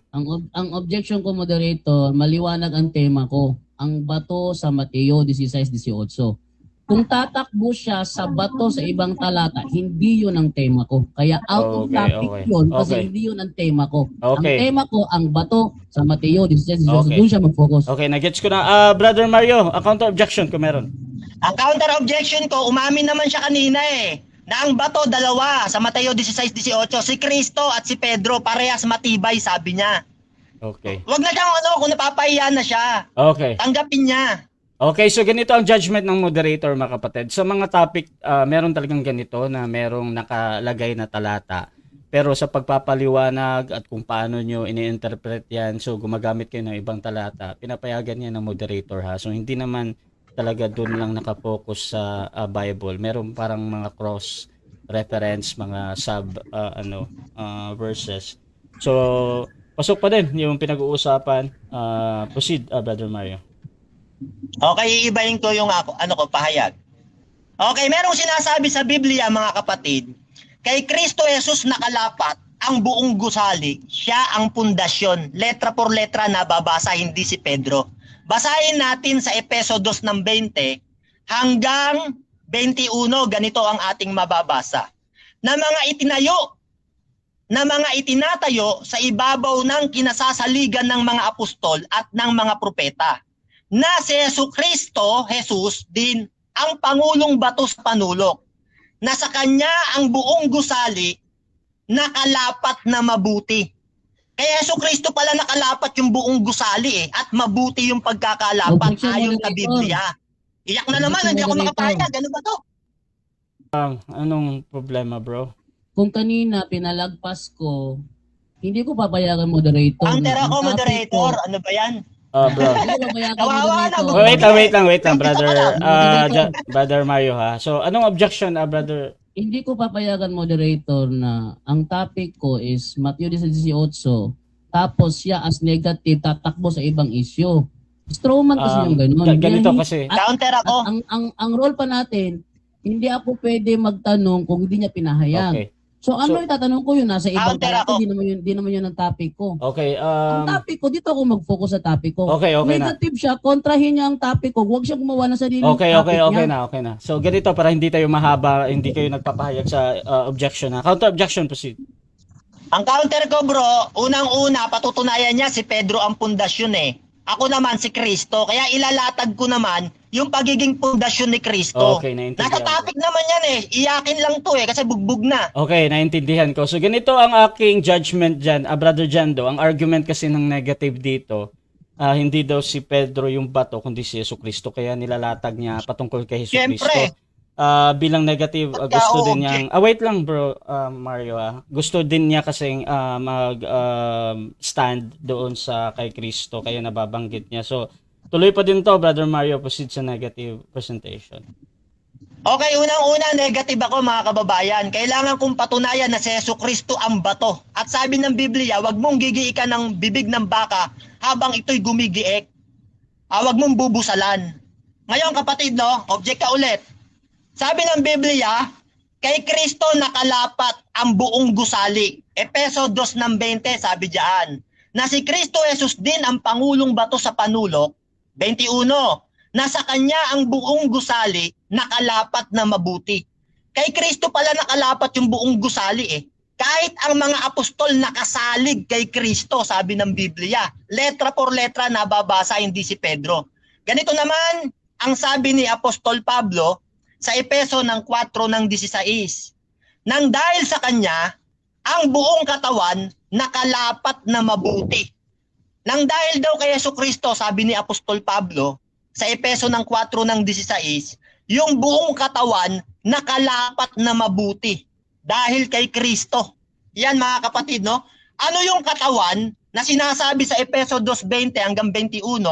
Ang objection ko, moderator, maliwanag ang tema ko. Ang bato sa Mateo 16:18. Kung tatakbo siya sa bato sa ibang talata, hindi yun ang tema ko. Kaya out of topic yun kasi hindi yun ang tema ko. Okay. Ang tema ko, ang bato sa Mateo 16:18. Okay. Doon siya mag-focus. Okay, nagets ko na. Brother Mario, a counter objection kung meron. Ang counter objection ko, umamin naman siya kanina eh. na ang bato dalawa sa Mateo 16:18, si Kristo at si Pedro parehas matibay, sabi niya. Okay. Wag na siyang kung napapahiya na siya. Okay. Tanggapin niya. Okay, so ganito ang judgment ng moderator, mga kapatid. Sa mga topic, meron talagang ganito na merong nakalagay na talata. Pero sa pagpapaliwanag at kung paano nyo ini-interpret yan, so gumagamit kayo ng ibang talata, pinapayagan yan ng moderator ha. So hindi naman talaga doon lang nakapokus sa Bible. Meron parang mga cross reference, mga verses. So pasok pa din yung pinag-uusapan. Proceed, Brother Mario. Okay, iibahin ko yung pahayag. Okay, merong sinasabi sa Biblia, mga kapatid, kay Kristo Jesus nakalapat ang buong gusali, siya ang pundasyon. Letra por letra na babasa, hindi si Pedro. Basahin natin sa Efeso 2:20 hanggang 21, ganito ang ating mababasa. Na mga itinatayo sa ibabaw ng kinasasaligan ng mga apostol at ng mga propeta, na si Jesucristo, Jesus din ang pangulong bato sa panulok, na sa kanya ang buong gusali nakalapat na mabuti. Kaya Jesucristo pala nakalapat yung buong gusali at mabuti yung pagkakalapat ayon sa Biblia. Iyak na naman, hindi ako makapayag. Ano ba to? Anong problema, bro? Kung kanina pinalagpas ko, hindi ko papayagan moderator. Counter ako, moderator. Ano ba yan? Bro. Kawawa na, Wait lang, Brother Mario ha. So, anong objection, brother? Hindi ko papayagan moderator na ang topic ko is Mateo 16:18, tapos siya as negative tatakbo sa ibang issue. Strawman kasi yung ganun. Ganito kasi. Counter ako. Ang role pa natin, hindi ako pwede magtanong kung hindi niya pinahayag. Okay. So ano yung tatanong ko yun? Nasa ibang Counter ako. Hindi naman yun ang topic ko. Okay. Ang topic ko, dito ako mag-focus sa topic ko. Okay na. Negative siya, kontrahin niya ang topic ko. Huwag siya gumawa ng sarili Okay niya. na. So, ganito para hindi tayo mahaba, hindi kayo nagpapahayag sa objection ha. Counter objection, proceed. Ang counter ko, bro, unang-una, patutunayan niya si Pedro ang pundasyon eh. Ako naman si Kristo, kaya ilalatag ko naman yung pagiging pundasyon ni Kristo. Okay, naintindihan Nasa topic naman yan eh. Iyakin lang to eh, kasi bugbog na. Okay, naintindihan ko. So, ganito ang aking judgment dyan, Brother Jando. Ang argument kasi ng negative dito, hindi daw si Pedro yung bato, kundi si Jesucristo. Kaya nilalatag niya patungkol kay Jesucristo. Siyempre. Bilang negative, gusto din niya. Wait lang, bro, Mario. Gusto din niya kasing stand doon sa kay Kristo. Kaya nababanggit niya. So, tuloy pa din to, Brother Mario. Proceed sa negative presentation. Okay, unang-una, negative ako mga kababayan. Kailangan kong patunayan na si Jesucristo ang bato. At sabi ng Biblia, wag mong gigiikan ng bibig ng baka habang ito'y gumigiik. Wag mong bubusalan. Ngayon kapatid, no, object ka ulit. Sabi ng Biblia, kay Kristo nakalapat ang buong gusali. Efeso 2:20, sabi diyan, na si Kristo Jesus din ang pangulong bato sa panulok. 21, na sa kanya ang buong gusali nakalapat na mabuti. Kay Kristo pala nakalapat yung buong gusali eh. Kahit ang mga apostol nakasalig kay Kristo, sabi ng Biblia. Letra por letra nababasa, hindi si Pedro. Ganito naman ang sabi ni Apostol Pablo sa Efeso 4:16. Nang dahil sa kanya, ang buong katawan nakalapat na mabuti. Nang dahil daw kay Jesucristo, sabi ni Apostol Pablo, sa Efeso 4:16, yung buong katawan nakalapat na mabuti. Dahil kay Kristo. Yan mga kapatid, no? Ano yung katawan na sinasabi sa Efeso 2:20 hanggang 21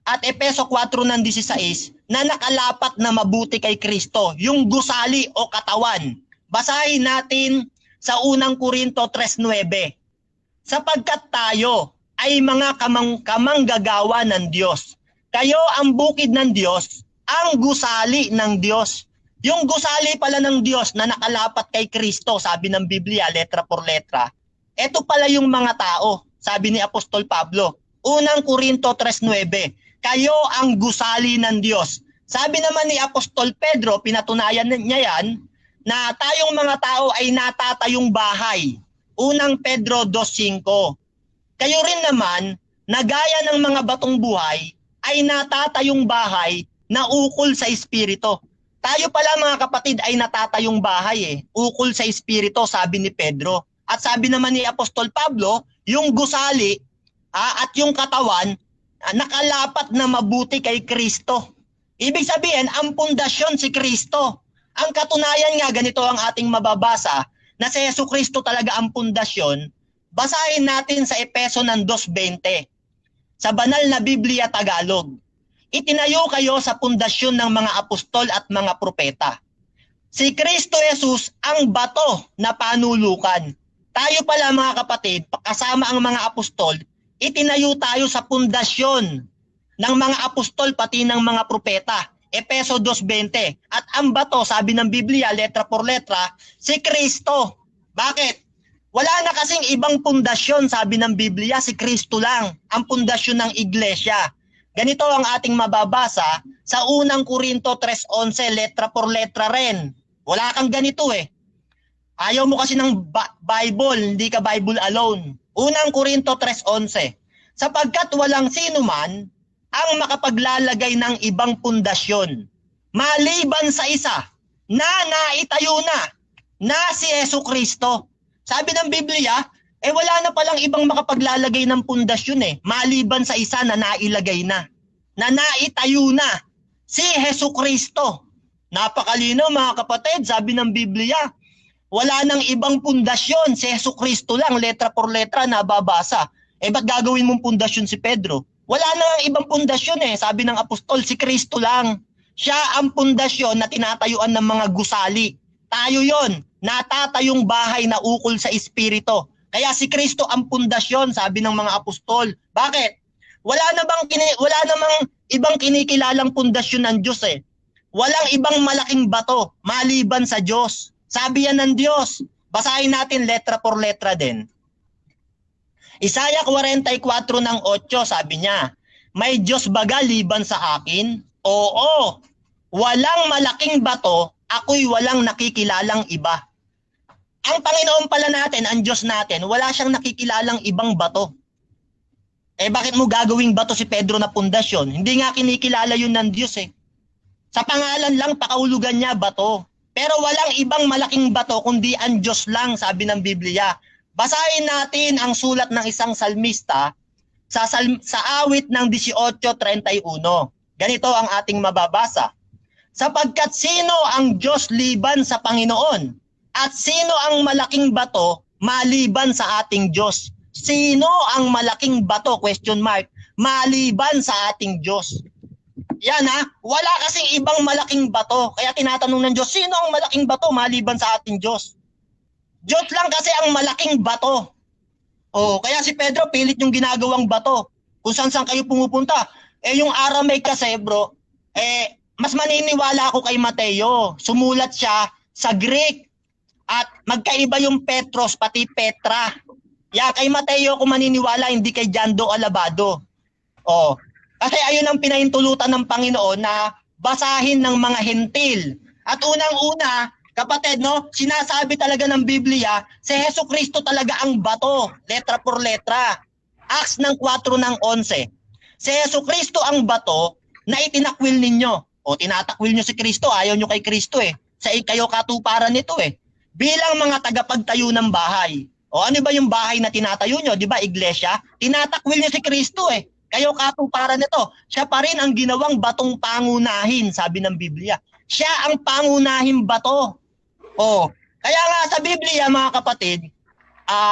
at Efeso 4:16 na nakalapat na mabuti kay Kristo? Yung gusali o katawan. Basahin natin sa unang Korinto 3:9. Sapagkat tayo ay mga kamanggagawa ng Diyos. Kayo ang bukid ng Diyos, ang gusali ng Diyos. Yung gusali pala ng Diyos na nakalapat kay Kristo, sabi ng Biblia, letra por letra. Ito pala yung mga tao, sabi ni Apostol Pablo. Unang Korinto 3:9. Kayo ang gusali ng Diyos. Sabi naman ni Apostol Pedro, pinatunayan niya yan, na tayong mga tao ay natatayong bahay. Unang Pedro 2:5. Kayo rin naman, na gaya ng mga batong buhay, ay natatayong bahay na ukol sa Espiritu. Tayo pala mga kapatid ay natatayong bahay ukol sa espiritu, sabi ni Pedro. At sabi naman ni Apostol Pablo, yung gusali at yung katawan nakalapat na mabuti kay Kristo. Ibig sabihin, ang pundasyon si Kristo. Ang katunayan nga, ganito ang ating mababasa, na si Yesu Kristo talaga ang pundasyon. Basahin natin sa Efeso ng 2:20. Sa banal na Biblia Tagalog, itinayo kayo sa pundasyon ng mga apostol at mga propeta. Si Kristo Jesus ang bato na panulukan. Tayo pala mga kapatid, kasama ang mga apostol, itinayo tayo sa pundasyon ng mga apostol pati ng mga propeta. Efeso 2:20. At ang bato, sabi ng Biblia, letra por letra, si Kristo. Bakit? Wala na kasing ibang pundasyon, sabi ng Biblia, si Kristo lang ang pundasyon ng iglesia. Ganito ang ating mababasa sa unang Korinto 3:11, letra por letra rin. Wala kang ganito Ayaw mo kasi ng Bible, hindi ka Bible alone. Unang Korinto 3:11, sapagkat walang sino man ang makapaglalagay ng ibang pundasyon maliban sa isa na naitayo na si Yesu Kristo. Sabi ng Biblia, wala na palang ibang makapaglalagay ng pundasyon maliban sa isa na nailagay na naitayo na, si Yesu Kristo. Napakalino mga kapatid, sabi ng Biblia, wala nang ibang pundasyon, si Yesu Kristo lang, letra por letra nababasa. Ba't gagawin mong pundasyon si Pedro? Wala nang ibang pundasyon sabi ng apostol, si Kristo lang. Siya ang pundasyon na tinatayuan ng mga gusali. Tayo yon, natatayong bahay na ukol sa espiritu. Kaya si Kristo ang pundasyon, sabi ng mga apostol. Bakit? Wala namang ibang kinikilalang pundasyon ng Diyos Walang ibang malaking bato maliban sa Diyos. Sabi yan ng Diyos. Basahin natin letra por letra din. Isaiah 44 ng 8, sabi niya, may Diyos baga liban sa akin? Oo, walang malaking bato, ako'y walang nakikilalang iba. Ang Panginoon pala natin, ang Diyos natin, wala siyang nakikilalang ibang bato. Bakit mo gagawing bato si Pedro na pundasyon? Hindi nga kinikilala yun ng Diyos Sa pangalan lang, pakahulugan niya bato. Pero walang ibang malaking bato kundi ang Diyos lang, sabi ng Biblia. Basahin natin ang sulat ng isang salmista sa awit ng 18:31. Ganito ang ating mababasa. Sapagkat sino ang Diyos liban sa Panginoon? At sino ang malaking bato maliban sa ating Diyos? Sino ang malaking bato? Question mark. Maliban sa ating Diyos. Yan wala kasing ibang malaking bato. Kaya tinatanong ng Diyos, sino ang malaking bato maliban sa ating Diyos? Diyos lang kasi ang malaking bato. Kaya si Pedro pilit yung ginagawang bato. Kung saan kayo pumupunta. Yung Aramaic kasi bro, mas maniniwala ako kay Mateo. Sumulat siya sa Greek. At magkaiba yung Petros pati Petra. Kay Mateo ako maniniwala, hindi kay Jando Alabado. Kasi ayun ang pinahintulutan ng Panginoon na basahin ng mga hentil. At unang-una, kapatid, sinasabi talaga ng Biblia, si Yesu Kristo talaga ang bato, letra por letra. Acts ng 4:11. Si Yesu Kristo ang bato na itinakwil ninyo. Tinatakwil nyo si Kristo, ayaw nyo kay Kristo Sa kayo katuparan nito Bilang mga tagapagtayo ng bahay. Ano ba yung bahay na tinatayo nyo? Di ba, iglesia? Tinatakwil nyo si Kristo Kayo katuparan nito. Siya pa rin ang ginawang batong pangunahin, sabi ng Biblia. Siya ang pangunahing bato. Kaya nga sa Biblia mga kapatid,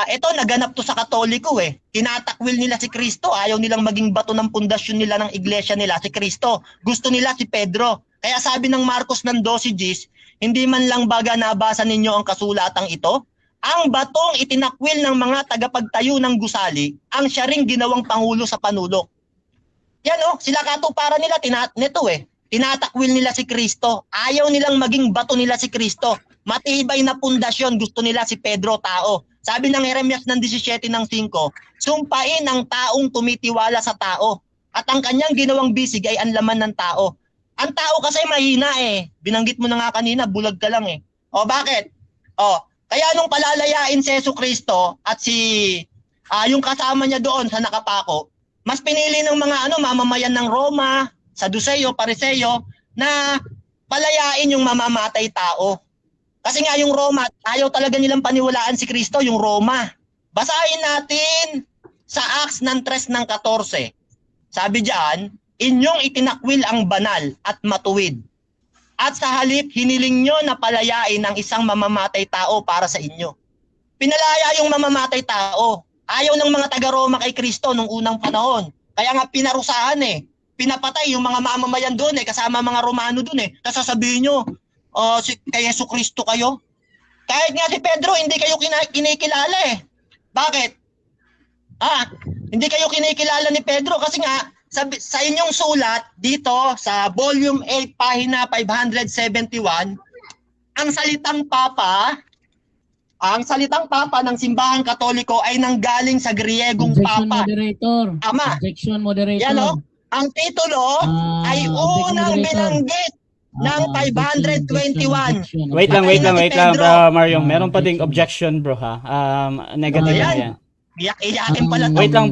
ito naganap to sa Katoliko Tinatakwil nila si Kristo, ayaw nilang maging bato ng pundasyon nila ng iglesia nila si Kristo. Gusto nila si Pedro. Kaya sabi ng Marcos ng 12:10, hindi man lang baga nabasa ninyo ang kasulatang ito, ang batong itinakwil ng mga tagapagtayo ng gusali, ang siya ring ginawang pangulo sa panulok. Yan sila katuparan nila nito Tinatakwil nila si Kristo. Ayaw nilang maging bato nila si Kristo. Matibay na pundasyon, gusto nila si Pedro tao. Sabi ng Jeremias ng 17:5, sumpain ang taong tumitiwala sa tao at ang kanyang ginawang bisig ay ang laman ng tao. Ang tao kasi mahina Binanggit mo na nga kanina, bulag ka lang bakit? Kaya nung palalayain si Yesu Kristo at yung kasama niya doon sa nakapako, mas pinili ng mga mamamayan ng Roma, Saduceo, Pariseo, na palayain yung mamamatay tao. Kasi nga yung Roma, ayaw talaga nilang paniwalaan si Kristo, yung Roma. Basahin natin sa Acts ng 3 ng 14. Sabi diyan, inyong itinakwil ang banal at matuwid. At sa halip, hiniling nyo na palayain ang isang mamamatay tao para sa inyo. Pinalaya yung mamamatay tao. Ayaw ng mga taga-Roma kay Kristo nung unang panahon. Kaya nga pinarusahan eh. Pinapatay yung mga mamamayan doon eh, kasama mga Romano doon eh. Tapos sasabihin nyo, kay Yesu Kristo kayo. Kahit nga si Pedro, hindi kayo kinikilala eh. Bakit? Hindi kayo kinikilala ni Pedro kasi nga, sa inyong sulat dito sa volume 8 pahina 571 ang salitang papa ng simbahang Katoliko ay nanggaling sa Griegong Objection papa. moderator. Tama. Objection moderator. Yan o. Ang titulo ay objection unang moderator. binanggit ng 521. Wait lang, Pedro. bro, Mario. Meron pa ding objection, bro, ha? Negative na Ayan. yan. Iyakin pala to. Wait lang,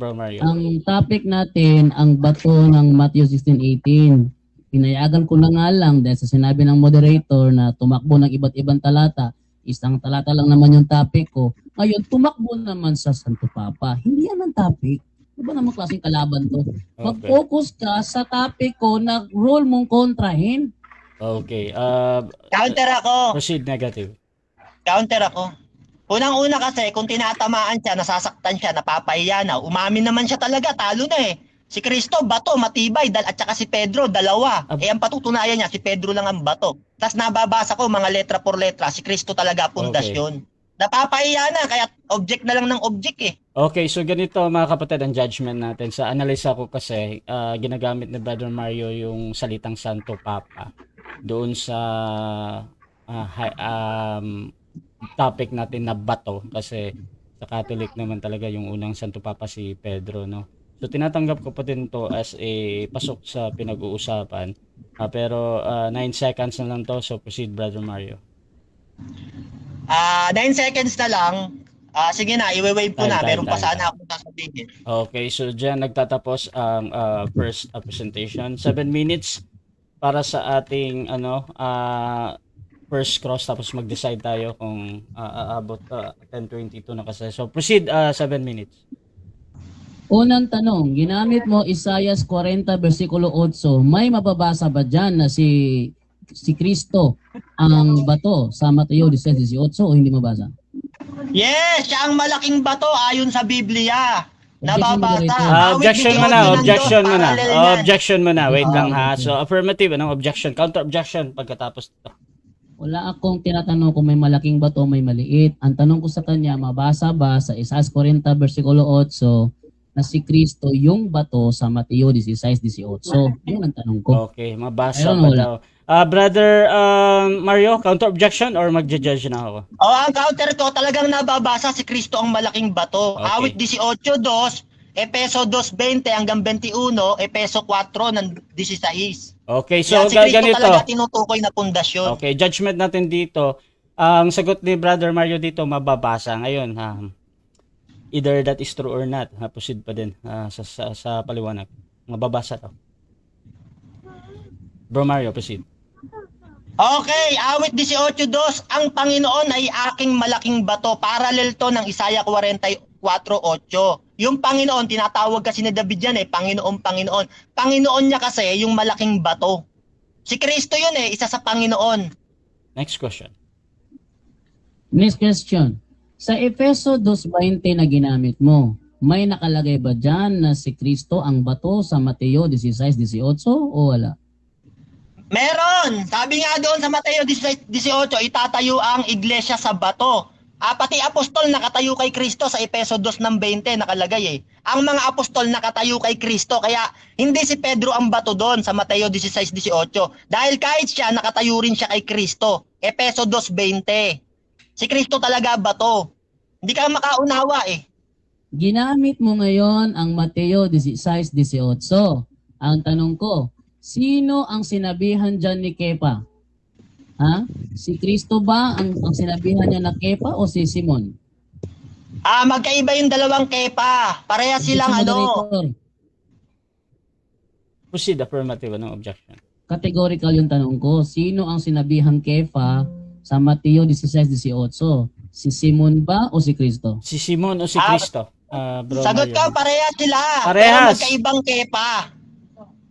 bro, Mario. Ang topic natin, ang bato ng Matthew 16:18. Pinayagan ko na nga lang dahil sa sinabi ng moderator na tumakbo ng iba't ibang talata. Isang talata lang naman yung topic ko. Ngayon, tumakbo naman sa Santo Papa. Hindi yan ang topic. Ano ba naman klaseng kalaban to? Mag-focus ka sa topic ko na role mong kontrahin. Okay. Counter ako. Proceed negative. Counter ako. Unang-una kasi, kung tinatamaan siya, nasasaktan siya, napapahiya na, umamin naman siya talaga, talo na eh. Si Kristo, bato, matibay, at saka si Pedro, dalawa. Ang patutunayan niya, si Pedro lang ang bato. Tapos nababasa ko, mga letra por letra, si Kristo talaga pundasyon. Napapahiya na, kaya object na lang ng object eh. Okay, so ganito mga kapatid ang judgment natin. Sa analisa ko kasi, ginagamit ni Brother Mario yung salitang Santo Papa doon sa topic natin na bato kasi sa Catholic naman talaga yung unang Santo Papa si Pedro, no? So tinatanggap ko pa din to as a pasok sa pinag-uusapan. Pero 9 seconds na lang to, so proceed Brother Mario. 9 seconds na lang. Sige na, i-wave ko na. Meron pa sana akong sasabihin. Okay, so dyan nagtatapos ang first presentation. 7 minutes para sa ating first cross, tapos mag-decide tayo kung aabot 10:22 na kasi. So proceed, 7 minutes. Unang tanong, ginamit mo Isaiah 40 versikulo 8. May mababasa ba dyan na si Kristo ang bato sa Mateo 16:18 o hindi mabasa? Yes, siya ang malaking bato ayon sa Biblia. Nababasa. Objection muna. Wait lang ha. So affirmative, anong objection? Counter objection pagkatapos ito. Wala akong tinatanong kung may malaking bato o may maliit. Ang tanong ko sa kanya, mabasa ba sa Isaiah 40 versikulo 8 na si Kristo yung bato sa Mateo 16:18? Yun ang tanong ko. Okay, mabasa ba daw? Brother Mario, counter objection or magja-judge na ako? Ang counter ko talagang nababasa si Kristo ang malaking bato. Okay. Awit 18:2, Efeso 2:20 hanggang 21, Efeso 4 ng 16. Okay, so Yan, si Kristo ganito. talaga tinutukoy na pundasyon. Okay, judgment natin dito. Ang sagot ni Brother Mario dito mababasa ngayon. Either that is true or not. Proceed pa din sa paliwanag. Mababasa to. Bro Mario, proceed. Okay, awit 18:2, ang Panginoon ay aking malaking bato. Parallel to ng Isaiah 44:8. Yung Panginoon, tinatawag kasi ni David yan Panginoon. Panginoon niya kasi yung malaking bato. Si Kristo yun isa sa Panginoon. Next question. Next question. Sa Efeso 2:20 na ginamit mo, may nakalagay ba dyan na si Kristo ang bato sa Mateo 16:18 o wala? Meron! Sabi nga doon sa Mateo 18, itatayo ang iglesia sa bato. Pati apostol nakatayo kay Kristo sa Efeso 2:20 nakalagay Ang mga apostol nakatayo kay Kristo, kaya hindi si Pedro ang bato doon sa Mateo 16:18. Dahil kahit siya, nakatayo rin siya kay Kristo. Efeso 2:20. Si Kristo talaga bato. Hindi ka makaunawa Ginamit mo ngayon ang Mateo 16:18. Ang tanong ko, sino ang sinabihan dyan ni Kepa? Si Kristo ba ang sinabihan niya na Kepa o si Simon? Magkaiba yung dalawang Kepa. Pareha silang Moderator. Proceed, affirmative, anong objection? categorical yung tanong ko. Sino ang sinabihang Kefa sa Mateo 16:18? Si Simon ba o si Kristo? Si Simon o si Cristo? Bro Sagot Mario. ko, parehas sila. Parehas. Pero magkaibang kepa.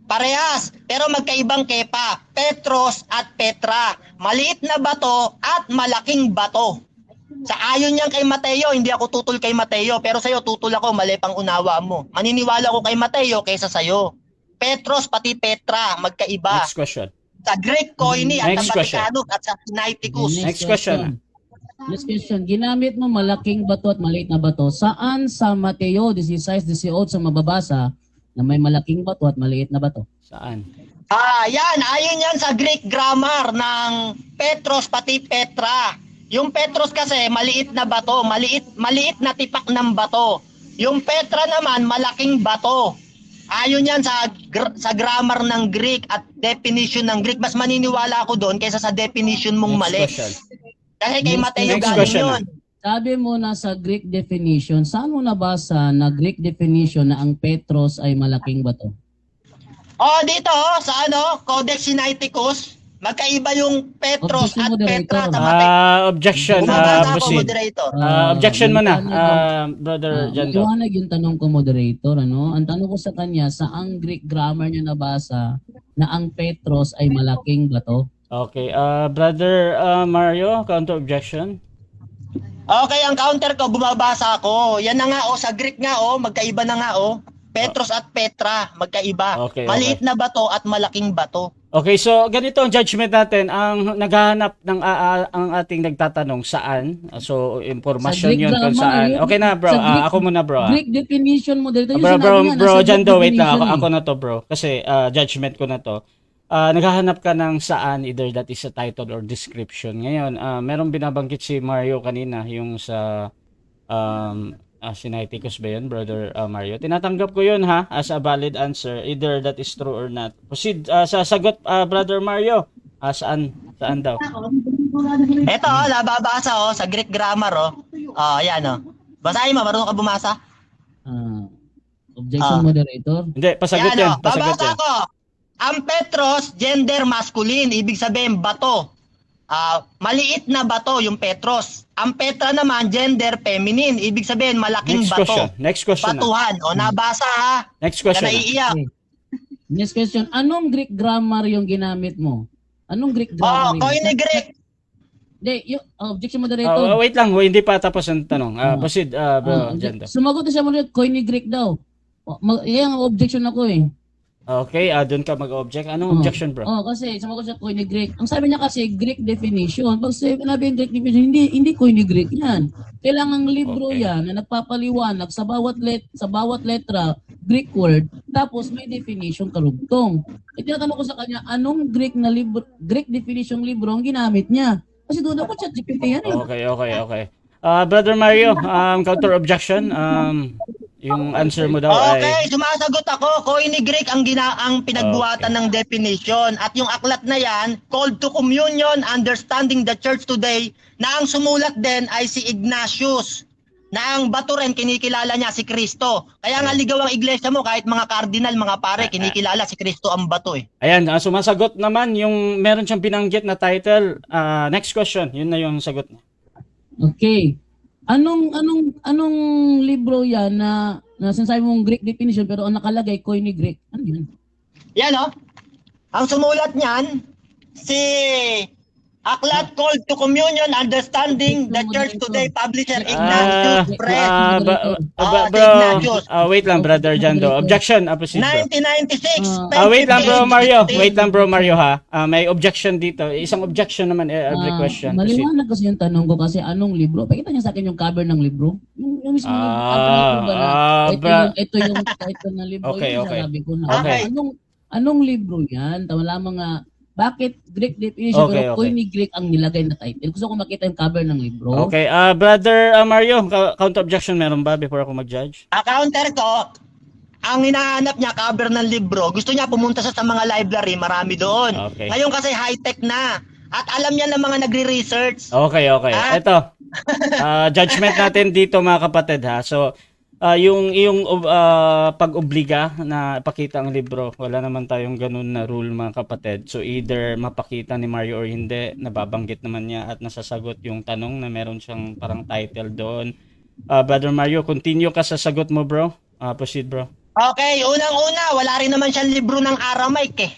Parehas, pero magkaibang kepa. Petros at Petra. Maliit na bato at malaking bato. Sa ayon niyan kay Mateo, hindi ako tutol kay Mateo, pero sa'yo tutol ako, mali pang unawa mo. Maniniwala ko kay Mateo kaysa sa'yo. Petros pati Petra, magkaiba. Next question. Sa Greek koine at Next sa question. Vaticanus at sa Sinaiticus. Next question. Next question. Ginamit mo malaking bato at maliit na bato. Saan sa Mateo 16:18 mababasa na may malaking bato at maliit na bato? Saan? Yan. Ayon yan sa Greek grammar ng Petros pati Petra. Yung Petros kasi maliit na bato, maliit na tipak ng bato. Yung Petra naman malaking bato. Ayon yan sa grammar ng Greek at definition ng Greek. Mas maniniwala ako doon kaysa sa definition mong Next mali. question. Kasi kay Mateo Next galing question yun. Sabi mo na sa Greek definition, saan mo nabasa na Greek definition na ang Petros ay malaking bato? Dito sa Codex Sinaiticus, magkaiba yung Petros Objection, at Petra moderator. sa Mateo. Objection. Bumabasa ako, Proceed. moderator. Objection mo na, maliwanag Brother Jando. maliwanag yung tanong ko, moderator. Ang tanong ko sa kanya, saang Greek grammar niya nabasa na ang Petros ay malaking bato? Okay. Brother Mario, counter objection. Okay, ang counter ko, bumabasa ako. Yan na nga, sa Greek nga, magkaiba na nga, Petros at Petra, magkaiba. Okay, Maliit na bato at malaking bato. Okay, so ganito ang judgment natin. Ang naghahanap ng ang ating nagtatanong saan. So impormasyon Sa Greek 'yun kung grammar, saan. yun. Okay na, bro. Sa Greek- Ako muna, bro. Greek definition mo dito. Bro, Jando, wait lang. Ako na to, bro. Kasi judgment ko na to. Naghahanap ka ng saan, either that is a title or description. Ngayon, merong binabanggit si Mario kanina, yung sa Sinaiticus ba yun, Brother Mario? Tinatanggap ko yun, ha, as a valid answer, either that is true or not. Proceed sa sagot, Brother Mario. Saan daw? Ito, nababasa, sa Greek grammar, ayan, Basahin mo, marunong ka bumasa? Objection, moderator. Hindi, pasagot yan. Pasagot Babasa yan. ko. Ang Petros, gender masculine, ibig sabihin bato. Maliit na bato yung Petros. Ang Petra naman, gender feminine, ibig sabihin malaking Next bato. question. Next question na. Batuhan. Nabasa ha. Next Ka question na. naiiyak. Okay. Next question. Anong Greek grammar yung ginamit mo? Anong Greek grammar? Koine Greek. Hindi, yung objection, moderator. Wait lang, wait, hindi pa tapos ang tanong. Proceed, bro, Jando. Sumagot na siya, moderator. Koine Greek daw. Yan ang objection ako eh. Okay, doon ka mag-object. Anong objection, bro? Kasi sumagot siya Koine Greek. Ang sabi niya kasi Greek definition. Pag sinabi yung Greek definition, hindi Koine Greek yan. Kailangang libro Okay. yan na nagpapaliwanag sa bawat letra, Greek word, tapos may definition karugtong. Tinatanong ko sa kanya, anong Greek definition libro ang ginamit niya? Kasi doon ako ChatGPT yan eh. Okay. Brother Mario, counter objection. Yung answer mo daw Okay, sumasagot ako. Koine Greek ang pinagbuhatan ng definition. At yung aklat na yan, Called to Communion, Understanding the Church Today, na ang sumulat din ay si Ignatius. Na ang bato rin, kinikilala niya si Kristo. Kaya nga ligaw ang iglesia mo, kahit mga kardinal, mga pare, kinikilala si Kristo ang bato eh. Ayan, sumasagot naman yung meron siyang binanggit na title. Next question, yun na yung sagot niya. Okay. Anong libro yan na sinasabi mong Greek definition pero ang nakalagay Koine Greek? Ano yun? Yan ang sumulat niyan, si Aklat Called to Communion, Understanding the Church Today, publisher Ignatius Press. Wait lang, Brother Jando. Objection, proceed, bro. 1996. Wait lang, bro, Mario. 2015. Wait lang, bro, Mario, ha. May objection dito. Isang objection naman, every question. Proceed. Maliwanag kasi yung tanong ko kasi anong libro? Pakita niya sa akin yung cover ng libro. Yung mismo yung cover ng libro na ito yung title ng libro. Okay, Yun okay. sabi ko na. Okay. Anong libro yan? Wala mga bakit Greek definition Okay, pero okay. Koine Greek ang nilagay na title? Gusto ko makita yung cover ng libro. Okay, Brother Mario, counter objection meron ba before ako mag-judge? Counter ko, ang hinahanap niya cover ng libro, gusto niya pumunta sa mga library, marami doon. Okay. Ngayon kasi high-tech na. At alam niya ng mga nagre-research. Okay. Ito. Judgment natin dito, mga kapatid, ha. So, Yung pag-obliga na ipakita ang libro, wala naman tayong ganun na rule mga kapatid. So either mapakita ni Mario or hindi, nababanggit naman niya at nasasagot yung tanong na meron siyang parang title doon. Brother Mario, continue ka sa sagot mo, bro. Proceed, bro. Okay, unang-una, wala rin naman siyang libro ng Aramaic eh.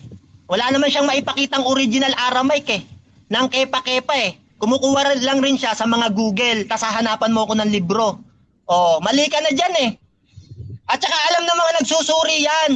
Wala naman siyang maipakitang original Aramaic eh. Nang kepa-kepa eh. Kumukuha lang rin siya sa mga Google, tas hahanapan mo ko ng libro. Oh, mali ka na dyan eh. At saka alam ng mga nagsusuri yan.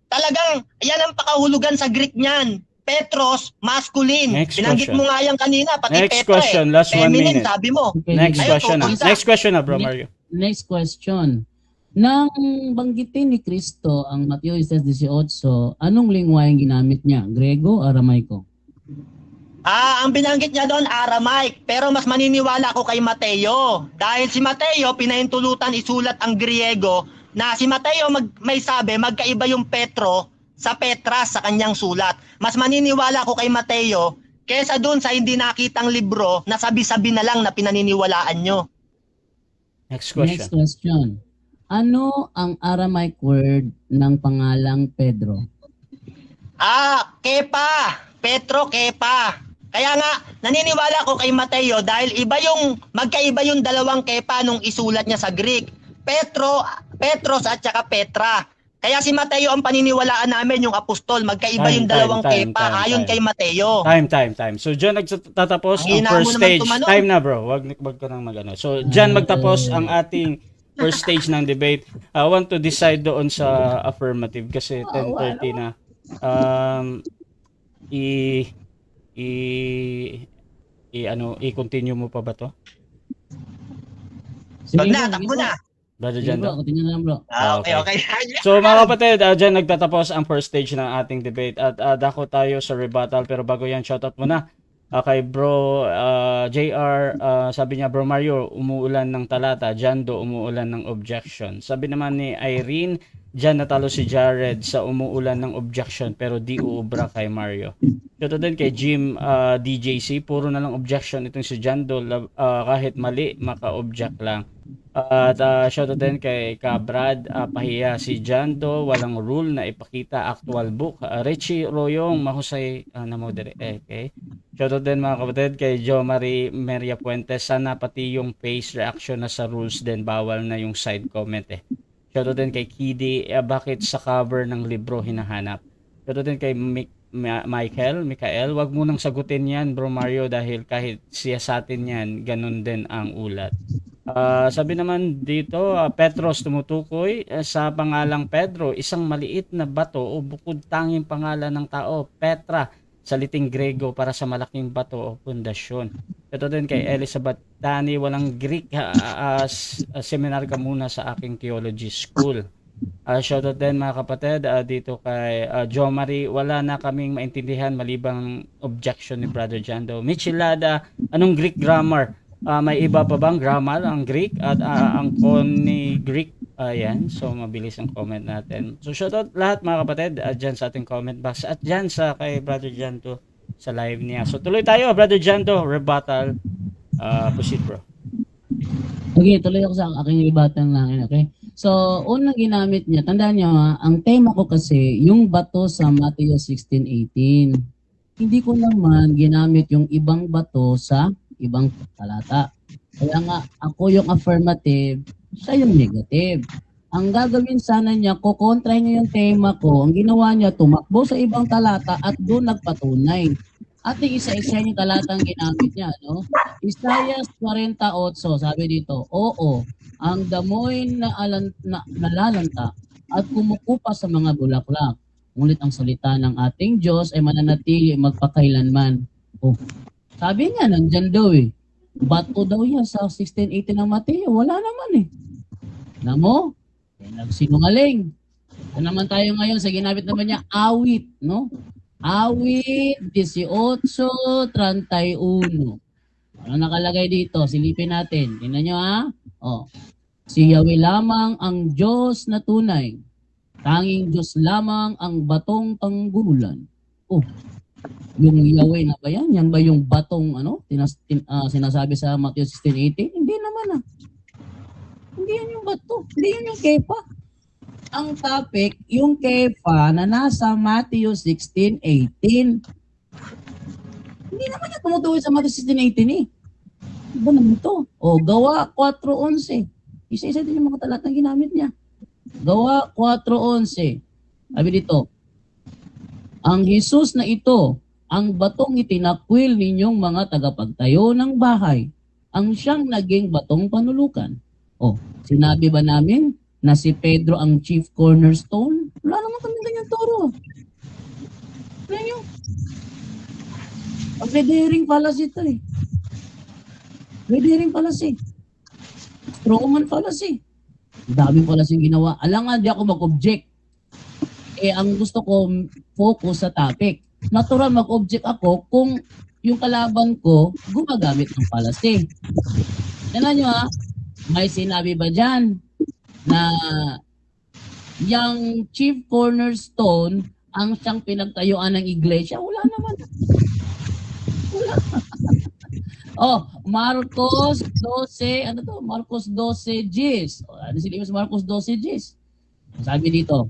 Talagang, yan ang pakahulugan sa Greek niyan. Petros, masculine. Next Binanggit question. mo nga yan kanina, pati Next Petra question, eh. last 1 Feminine, minute. sabi mo. Okay, Next Ayun, question na. pupunta. Next question na, bro Mario. Next question. Nang banggitin ni Kristo ang Mateo 6:18, anong lingwa yung ginamit niya? Grego o Aramaico? Ang binanggit niya doon, Aramaic. Pero mas maniniwala ako kay Mateo. Dahil si Mateo, pinahintulutan isulat ang Griego na si Mateo may sabi, magkaiba yung Petro sa Petras sa kanyang sulat. Mas maniniwala ako kay Mateo kesa doon sa hindi nakitang libro na sabi-sabi na lang na pinaniniwalaan nyo. Next Next question. question. Ano ang Aramaic word ng pangalang Pedro? Kepa. Petro, Kepa. Kaya nga, naniniwala ko kay Mateo dahil magkaiba yung dalawang Kepa nung isulat niya sa Greek. Petros at saka Petra. Kaya si Mateo ang paniniwalaan namin yung apostol. Magkaiba yung dalawang Kepa ayon kay Mateo. Time. So, dyan nagtatapos ang Hina mo first naman stage. tumanong. Time na, bro. Wag ka nang magano. So, dyan magtapos ang ating first stage ng debate. I want to decide doon sa affirmative kasi 10:30 na. I-continue mo pa ba to? Sige, Wag na, bro, takbo sige, na. Brother Sige, Jan bro, continue na lang, bro. Okay. So mga kapatid, dyan nagtatapos ang first stage ng ating debate at dako tayo sa rebuttal pero bago yan, shoutout muna kay bro JR, sabi niya bro Mario, umuulan ng talata, Jando umuulan ng objection. Sabi naman ni Irene, dyan natalo si Jared sa umuulan ng objection pero di uubra kay Mario. Shoutout din kay Jim DJC, puro na lang objection itong si Jando, kahit mali, maka-object lang. At shoutout din kay Brad, pahiya si Jando, walang rule na ipakita actual book. Richie Royong, mahusay na modere. Okay. Shoutout din mga kapatid kay Jo Marie Maria Puentes, sana pati yung face reaction na sa rules din, bawal na yung side comment eh. Shoutout din kay Kidi, bakit sa cover ng libro hinahanap? Shoutout din kay Michael, wag mo nang sagutin yan bro Mario dahil kahit siya sa atin yan, ganun din ang ulat. Sabi naman dito, Petros tumutukoy sa pangalang Pedro, isang maliit na bato o bukod tanging pangalan ng tao, Petra, saliting Grego para sa malaking bato o pundasyon. Ito din kay Elizabeth Tani, walang Greek, seminar ka muna sa aking theology school. Shoutout din mga kapatid dito kay Jo Marie, wala na kaming maintindihan malibang objection ni Brother Jando. Michilada, anong Greek grammar? May iba pa bang grammar ang Greek at ang Connie Greek? Ayan, so mabilis ang comment natin. So shoutout lahat mga kapatid dyan sa ating comment box at dyan sa kay Brother Janto sa live niya. So tuloy tayo Brother Janto, rebuttal. Proceed bro. Okay, tuloy ako sa aking rebuttal lang. Okay? So, unang ginamit niya, tandaan niyo ang tema ko kasi, yung bato sa Mateo 16:18. Hindi ko naman ginamit yung ibang bato sa ibang talata. Kaya nga, ako yung affirmative, siya yung negative. Ang gagawin sana niya, kukontrahin niya yung tema ko. Ang ginawa niya, tumakbo sa ibang talata at doon nagpatunay. Ating isa-isa yung talatang ginamit niya. No? Isaiah 48, sabi dito, oo, ang damoy na nalalanta at kumukupa sa mga bulaklak. Ngunit ang salita ng ating Diyos ay mananatili magpakailanman. Oh, sabi niya, nandyan daw eh. Bato daw yan sa 16:18 ng Mateo. Wala naman eh. Alam mo? Nagsinungaling. Ito naman tayo ngayon sa ginamit naman niya, awit. No? Awit 18:31. Ano nakalagay dito? Silipin natin. Tingnan nyo ha. Oh. Si Yahweh lamang ang Diyos na tunay. Tanging Diyos lamang ang batong tanggulan. Oh. Yung Yahweh na ba yan? Yan ba yung batong sinasabi sa Matthew 16:18? Hindi naman ah. Hindi yan yung bato. Hindi yun yung Kefa. Ang topic, yung Kefa na nasa Matthew 16:18. Hindi naman niya tumutuloy sa Matthew 16:18 eh. Iba naman to. O, Gawa 4:11. Isa-isa din yung mga talatang ginamit niya. Gawa 4:11. Sabi dito, ang Jesus na ito, ang batong itinakwil ninyong mga tagapagtayo ng bahay, ang siyang naging batong panulukan. O, sinabi ba namin na si Pedro ang chief cornerstone? Wala naman kami ganyan turo. Alam nyo, red herring fallacy ito eh. Red herring fallacy. Strawman fallacy. Daming fallacy yung ginawa. Alam nga, di ako mag-object. Ang gusto ko, focus sa topic. Natural mag-object ako kung yung kalaban ko gumagamit ng fallacy. Tignan nyo ha, may sinabi ba dyan na yung chief cornerstone ang siyang pinagtayuan ng iglesia? Wala naman. Wala. Marcos 12, ano to? Marcos 12 Gs. Ano sila sa Marcos 12 Gs? Sabi dito,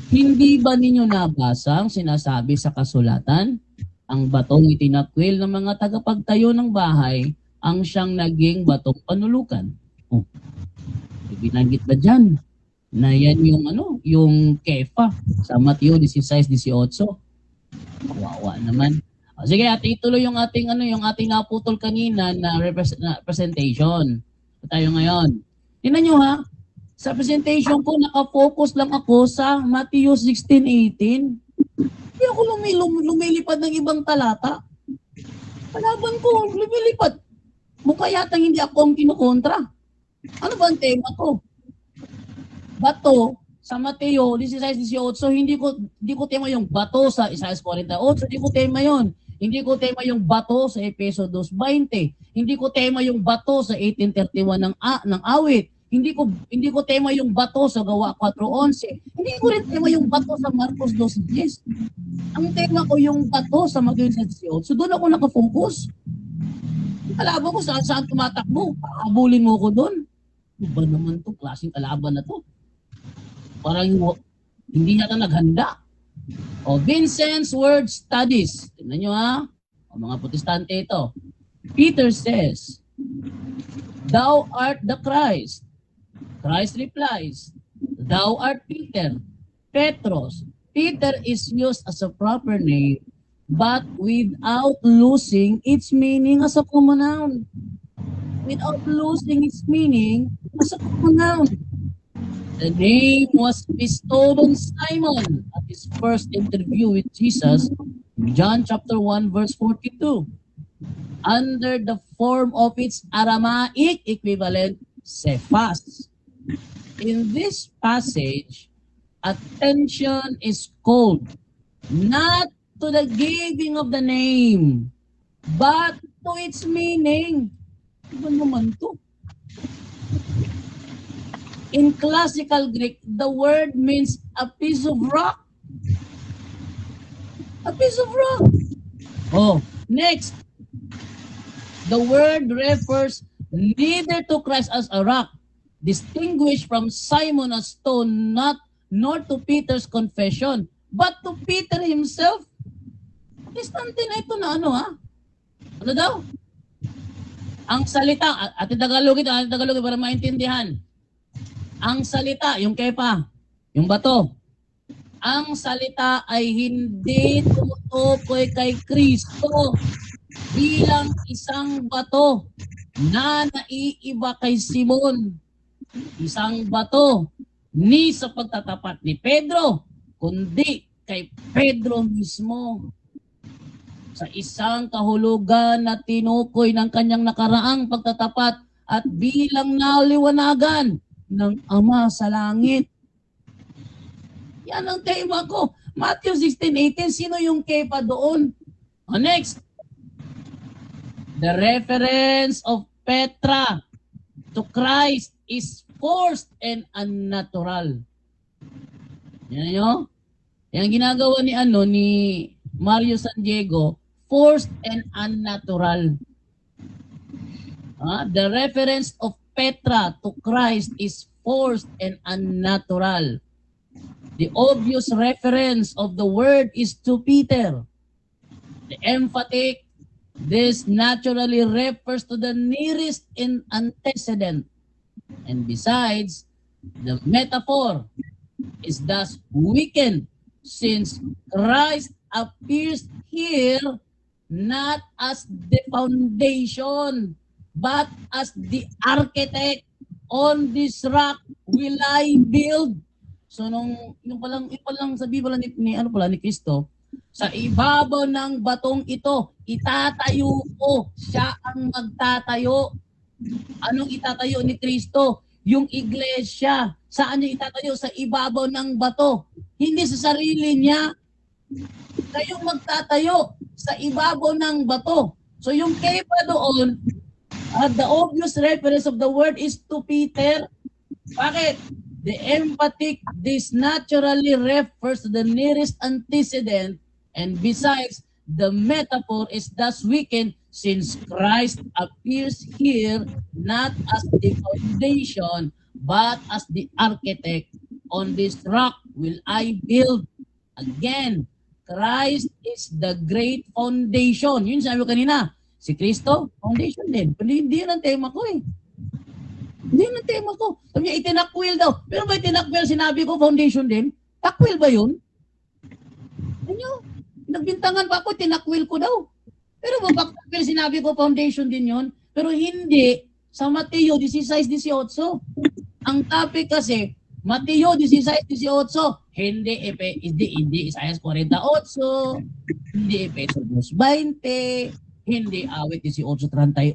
hindi ba ninyo nabasa ang sinasabi sa kasulatan? Ang batong itinakwil ng mga tagapagtayo ng bahay, ang siyang naging batong panulukan. Binanggit ba dyan na yan yung yung Kefa sa Mateo 16:18? Kawawa naman. Sige, ate, ituloy yung ating yung ating naputol kanina na presentation. Tayo ngayon. Tingnan nyo ha, sa presentation ko naka-focus lang ako sa Matthew 16:18. Hindi ako lumilipad ng ibang talata. Kalaban ko, lumilipad. Mukha yata hindi ako ang kinukontra. Ano ba ang tema ko? Bato sa Mateo 16:18, hindi ko tema yung bato sa Isaias 48, hindi ko tema yon. Hindi ko tema yung bato sa Efeso 2:20. Hindi ko tema yung bato sa 18:31 ng awit. Hindi ko tema yung bato sa Gawa 4:11. Hindi ko rin tema yung bato sa Marcos 12:10. Ang tema ko yung bato sa Mateo 16:18. So doon ako nakafocus. Kalaban ko saan tumatakbo. Habulin mo ko doon. Ano ba naman to? Klaseng kalaban na to. Parang hindi yata naghanda. Vincent's Word Studies. Tignan nyo ha. Mga protestante ito. Peter says, "Thou art the Christ." Christ replies, "Thou art Peter." Petros. Peter is used as a proper name, but without losing its meaning as a common noun. Without losing its meaning as a common noun. The name was bestowed on Simon at his first interview with Jesus, John chapter 1, verse 42, under the form of its Aramaic equivalent, Cephas. In this passage, attention is called not to the giving of the name, but to its meaning. Iba naman to. In classical Greek, the word means a piece of rock. A piece of rock. Next. The word refers neither to Christ as a rock, distinguished from Simon as stone, nor to Peter's confession, but to Peter himself. Distante na ito na Ano daw? Ang salita, ating Tagalogin para maintindihan. Ang salita, yung Kefa, yung bato, ang salita ay hindi tumutukoy kay Kristo bilang isang bato na naiiba kay Simon. Isang bato ni sa pagtatapat ni Pedro, kundi kay Pedro mismo. Sa isang kahulugan na tinukoy ng kanyang nakaraang pagtatapat at bilang naliwanagan ng Ama sa langit. Yan ang tema ko. Matthew 16:18, sino yung Kefa doon? Next. The reference of Petra to Christ is forced and unnatural. Yan nyo? Yan ginagawa ni Mario San Diego, forced and unnatural. The reference of Petra to Christ is forced and unnatural. The obvious reference of the word is to Peter. The emphatic, this naturally refers to the nearest in antecedent. And besides, the metaphor is thus weakened since Christ appears here not as the foundation, but as the architect. On this rock will I build. So yung palang sabi pala ni Kristo, sa ibabaw ng batong ito, itatayo ko, siya ang magtatayo. Anong itatayo ni Kristo? Yung iglesia. Saan niya itatayo? Sa ibabaw ng bato. Hindi sa sarili niya. Kayong magtatayo sa ibabaw ng bato. So yung Kepa doon, the obvious reference of the word is to Peter. Bakit? The emphatic, this naturally refers to the nearest antecedent, and besides, the metaphor is thus weakened since Christ appears here not as the foundation, but as the architect. On this rock will I build. Again, Christ is the great foundation. Yun sabi ko kanina. Si Kristo, foundation din. Pero hindi yun ang tema ko eh. Hindi yun ang tema ko. Sabi niya, itinakwil daw. Pero ba itinakwil, sinabi ko, foundation din? Takwil ba yun? Ano? Nagbintangan pa ako, tinakwil ko daw. Pero ba takwil, sinabi ko, foundation din yun? Pero hindi sa Mateo 16:18. Ang topic kasi, Mateo 16:18, hindi Isaias 48, hindi Efeso 2:20, hindi Awit 18:31,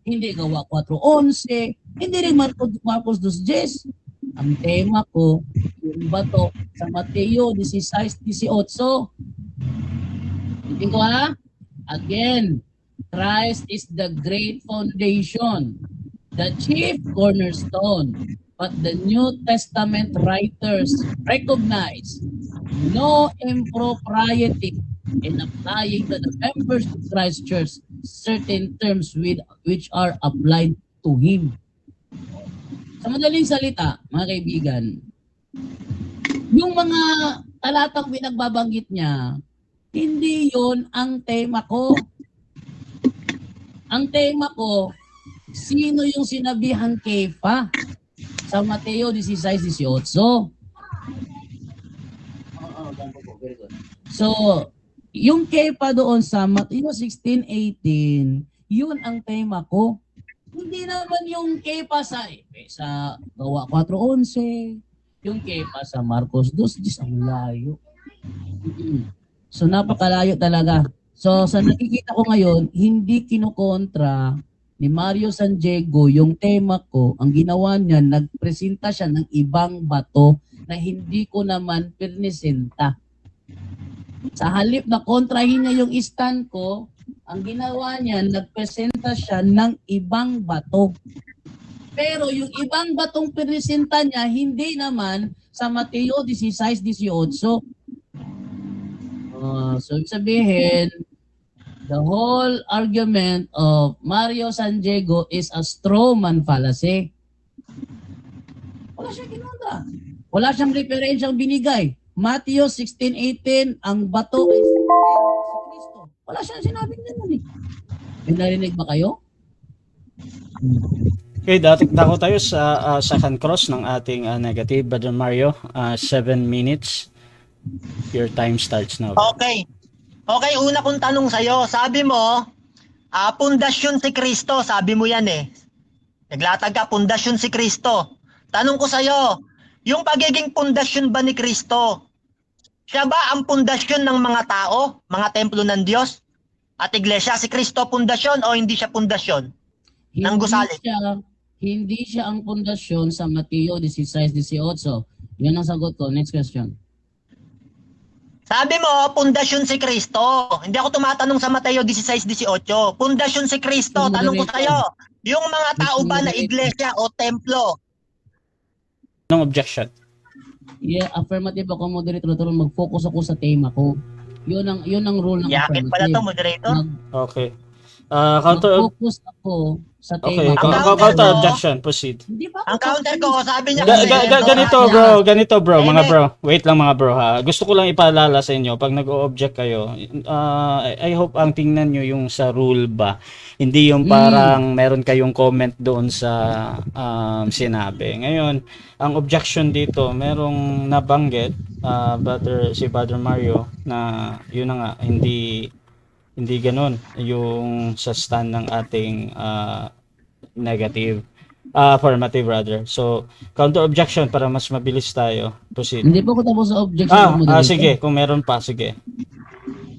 hindi Gawa 4:11, hindi rin Marcos 2:10. Ang tema ko, yung bato sa Mateo 16:18. Hindi ko ha? Again, Christ is the great foundation, the chief cornerstone. But the New Testament writers recognize no impropriety in applying to the members of Christ's Church certain terms which are applied to Him. Sa madaling salita, mga kaibigan, yung mga talatang pinagbabanggit niya, hindi yon ang tema ko. Ang tema ko, sino yung sinabihang Kefa sa Mateo 16:18. So, yung Kefa doon sa Mateo 16:18, yun ang tema ko. Hindi naman yung Kefa sa Gawa 4:11, yung Kefa sa Marcos 2:10, ang layo. So, napakalayo talaga. So, sa nakikita ko ngayon, hindi kinukontra ni Mario San Diego yung tema ko. Ang ginawa niya, nagpresenta siya ng ibang bato na hindi ko naman pinesenta. Sa halip na kontrahin niya yung stand ko, ang ginawa niya, nagpresenta siya ng ibang bato. Pero yung ibang batong pinesenta niya, hindi naman sa Mateo 16:18. So, sabihin, the whole argument of Mario San Diego is a straw man fallacy. Wala siyang kinontra. Wala siyang referensyang binigay. Matthew 16:18, ang bato ay si Kristo. Wala siyang sinabing ganun eh. May narinig ba kayo? Okay, dako tayo sa second cross ng ating negative. Brother Mario, 7 minutes. Your time starts now. Okay. Okay, una kong tanong sa'yo. Sabi mo, pundasyon si Kristo. Sabi mo yan eh. Naglatag ka, pundasyon si Kristo. Tanong ko sa'yo, yung pagiging pundasyon ba ni Kristo, siya ba ang pundasyon ng mga tao, mga templo ng Diyos? At iglesia, si Kristo pundasyon o hindi siya pundasyon? Ng gusali? Hindi siya ang pundasyon sa Mateo 16:18. Yan ang sagot ko. Next question. Sabi mo, pundasyon si Kristo. Hindi ako tumatanong sa Mateo 16:18. Pundasyon si Kristo. Tanong ko sa'yo, yung mga tao ba na iglesia o templo? No objection. Yeah, affirmative ako, moderator. Mag-focus ako sa tema ko. Yun ang rule ng Yakit pala to, moderator. Okay. Counter. Mag-focus ako sa Okay, tema. Ang counter counter ko- objection, proceed. Hindi ba Ang counter ko, sabi niya Ganito bro, mga Amen. bro. Wait lang mga bro ha. Gusto ko lang ipaalala sa inyo, pag nag-o-object kayo, I hope ang tingnan nyo yung sa rule ba. Hindi yung parang meron kayong comment doon sa sinabi. Ngayon, ang objection dito, merong nabanggit, si Brother Mario, na yun na nga, hindi ganun yung sa stand ng ating negative. Affirmative rather. So, counter objection para mas mabilis tayo. Proceed. Hindi pa ko tapos sa objection mo. Sige, kung meron pa, sige.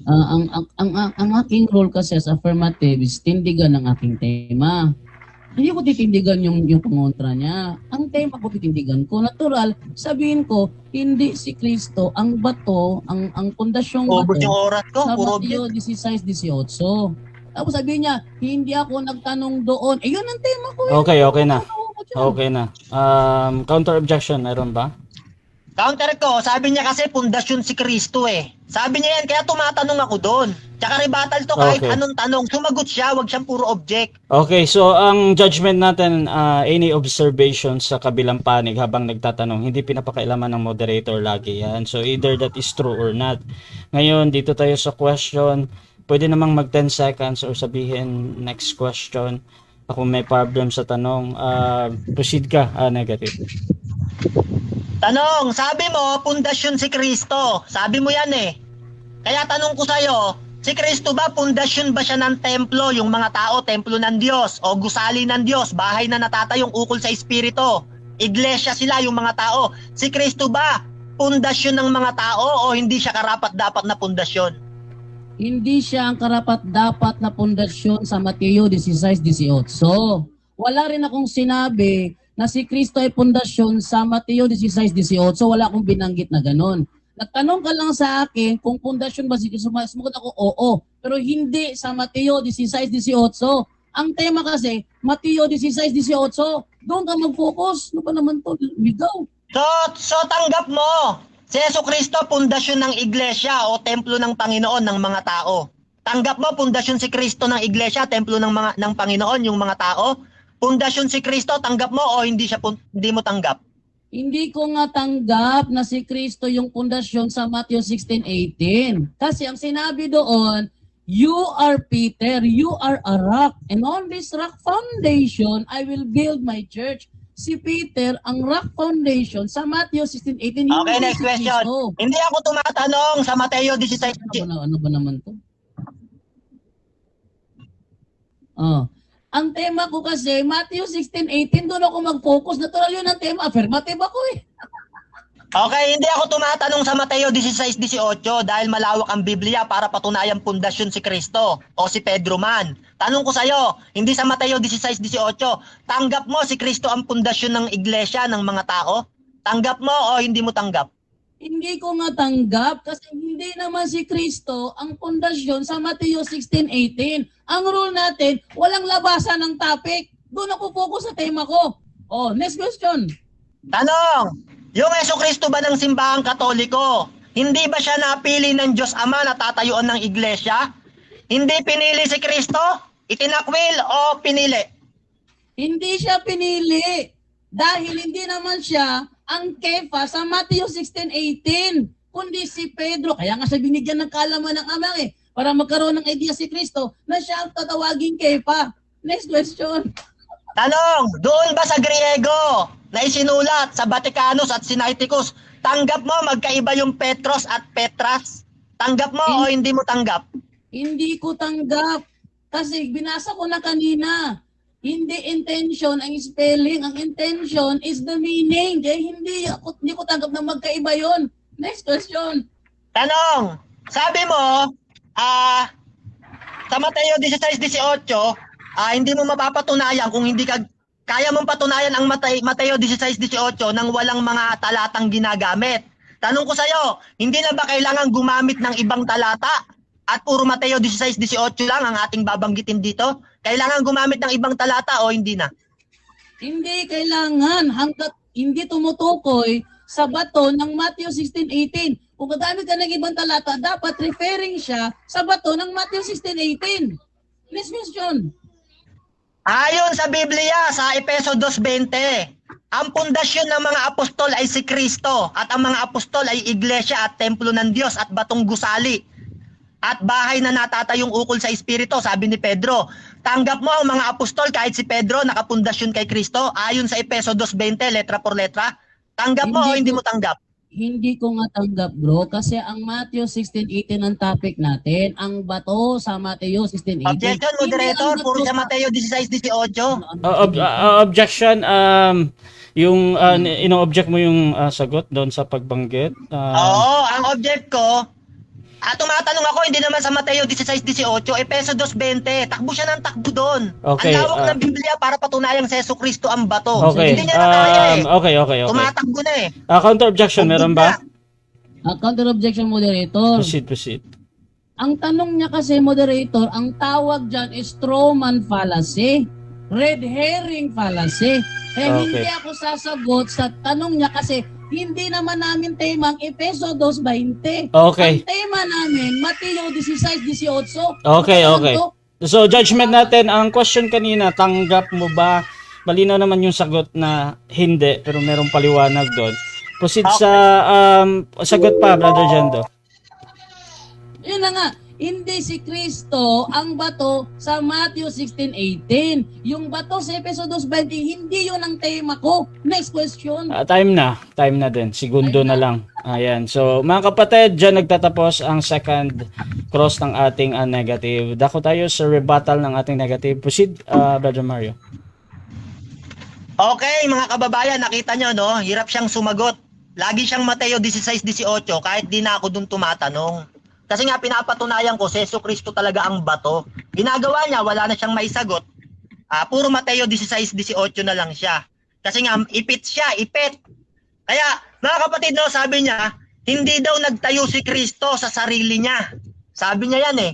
Ang aking role kasi as affirmative is tindigan ng aking tema. Hindi ko titindigan yung pangontra niya. Ang tema ko titindigan ko. Natural, sabihin ko, hindi si Kristo ang bato, ang pundasyong Ubus yung bato oras ko, sa puro Mateo 16-18. Tapos sabihin niya, hindi ako nagtanong doon. Eh, yun ang tema ko. Okay na. Ano dyan? Okay na. Counter objection, meron ba? Counter ko, sabi niya kasi pundasyon si Kristo eh. Sabi niya yan, kaya tumatanong ako doon. Tsaka rebuttal to kahit Okay. anong tanong. Sumagot siya, wag siyang puro object. Okay, so ang judgment natin, any observation sa kabilang panig habang nagtatanong, hindi pinapakailaman ng moderator lagi yan. So either that is true or not. Ngayon, dito tayo sa question. Pwede namang mag 10 seconds or sabihin next question. Kung may problem sa tanong, proceed ka, negative. Tanong, sabi mo, pundasyon si Kristo. Sabi mo yan eh. Kaya tanong ko sa'yo, si Kristo ba, pundasyon ba siya ng templo? Yung mga tao, templo ng Diyos. O gusali ng Diyos, bahay na natatayong ukol sa Espiritu. Iglesia sila, yung mga tao. Si Kristo ba, pundasyon ng mga tao o hindi siya karapat-dapat na pundasyon? Hindi siya ang karapat-dapat na pundasyon sa Mateo 16-18. So, wala rin akong sinabi na si Kristo ay pundasyon sa Mateo 16-18. Wala akong binanggit na ganon. Nagtanong ka lang sa akin kung pundasyon ba si Kristo. Sumagot ako, oo. Pero hindi sa Mateo 16-18. Ang tema kasi, Mateo 16-18. Doon ka mag-focus. Ano ba naman to? Bigaw. So tanggap mo, si Jesucristo pundasyon ng iglesia o templo ng Panginoon ng mga tao. Tanggap mo pundasyon si Kristo ng iglesia, templo ng Panginoon yung mga tao. Pundasyon si Kristo, tanggap mo o hindi mo tanggap? Hindi ko nga tanggap na si Kristo yung pundasyon sa Matthew 16:18. Kasi ang sinabi doon, you are Peter, you are a rock, and on this rock foundation, I will build my church. Si Peter, ang rock foundation sa Matthew 16:18. Okay, next question. Hindi ako tumatanong sa Mateo 16. Ano ba naman to? Ang tema ko kasi, Matthew 16:18, doon ako mag-focus. Natural yun ang tema. Affirmative ako eh. Okay, hindi ako tumatanong sa Mateo 16-18 dahil malawak ang Biblia para patunayan pundasyon si Kristo o si Pedro man. Tanong ko sa'yo, hindi sa Mateo 16-18, tanggap mo si Kristo ang pundasyon ng iglesia ng mga tao? Tanggap mo o hindi mo tanggap? Hindi ko nga tanggap kasi hindi naman si Kristo ang pundasyon sa Mateo 16:18. Ang rule natin, walang labasan ng topic. Doon ako focus sa tema ko. Next question. Tanong, yung Jesucristo ba ng simbahang katoliko, hindi ba siya napili ng Diyos Ama na tatayuan ng iglesia? Hindi pinili si Kristo? Itinakwil o pinili? Hindi siya pinili dahil hindi naman siya ang Kefa sa Matthew 16:18, kundi si Pedro. Kaya nga siya binigyan ng kaalaman ng Ama para magkaroon ng idea si Kristo na siya ang tatawaging Kefa. Next question. Tanong, doon ba sa Griego na isinulat sa Vaticanus at Sinaiticus, tanggap mo magkaiba yung Petros at Petras? Tanggap mo o hindi mo tanggap? Hindi ko tanggap kasi binasa ko na kanina. Hindi intention ang spelling, ang intention is the meaning. Kaya hindi ko tanggap na magkaiba yon. Next question. Tanong, sabi mo, sa Mateo 16-18, hindi mo mapapatunayan kung hindi ka, kaya mong patunayan ang Mateo 16-18 nang walang mga talatang ginagamit. Tanong ko sa'yo, hindi na ba kailangan gumamit ng ibang talata? At puro Mateo 16-18 lang ang ating babanggitin dito? Kailangan gumamit ng ibang talata o hindi na? Hindi kailangan hanggat hindi tumutukoy sa bato ng Matthew 16:18. Kung gagamit ka ng ibang talata, dapat referring siya sa bato ng Matthew 16:18. Next question. Ayon sa Biblia, sa Efeso 2:20, ang pundasyon ng mga apostol ay si Kristo at ang mga apostol ay iglesia at templo ng Diyos at batong gusali at bahay na natatayong ukol sa Espiritu, sabi ni Pedro. Tanggap mo ang mga apostol kahit si Pedro nakapundasyon kay Kristo ayon sa Efeso 2:20, letra por letra. Tanggap mo o hindi mo tanggap? Hindi ko nga tanggap, bro, kasi ang Matthew 16:18 ang topic natin. Ang bato sa Mateo 16:18. Objection, moderator, puro sa Mateo 16:18. Objection, yung ino-object mo yung sagot doon sa pagbanggit. Oo, ang object ko, tumatanong ako, hindi naman sa Mateo 16:18, Efeso 2:20. Takbo siya ng takbo doon. Okay, Ang lawak ng Biblia para patunayang si Jesu Cristo ang bato. Okay. Hindi niya na kaya eh. Okay. Tumatakbo na eh. Counter objection, meron ba? Counter objection, moderator. Proceed. Ang tanong niya kasi, moderator, ang tawag dyan is strawman fallacy, red herring fallacy. Okay. Hindi ako sasagot sa tanong niya kasi hindi naman namin tema ang Efeso 2:20. Okay. Ang tema namin, Mateo 16:18. Okay. Ano to? So, judgment natin, ang question kanina, tanggap mo ba? Malinaw naman yung sagot na hindi, pero merong paliwanag doon. Proceed sa sagot pa, Brother Jando. Yun na nga, hindi si Kristo ang bato sa Matthew 16:18. Yung bato sa Efeso 2:20, hindi yun ang tema ko. Next question. Time na din. Segundo na lang. Ayan. So, mga kapatid, dyan nagtatapos ang second cross ng ating negative. Dako tayo sa rebuttal ng ating negative. Proceed, Brother Mario. Okay, mga kababayan, nakita nyo, no? Hirap siyang sumagot. Lagi siyang Mateo 16:18 kahit di na ako dun tumatanong. Kasi nga pinapatunayan ko, si Jesu Cristo talaga ang bato. Ginagawa niya, wala na siyang maisagot. Puro Mateo 16:18 na lang siya. Kasi nga, ipit siya, ipit. Kaya, mga kapatid, no, sabi niya, hindi daw nagtayo si Kristo sa sarili niya. Sabi niya yan eh.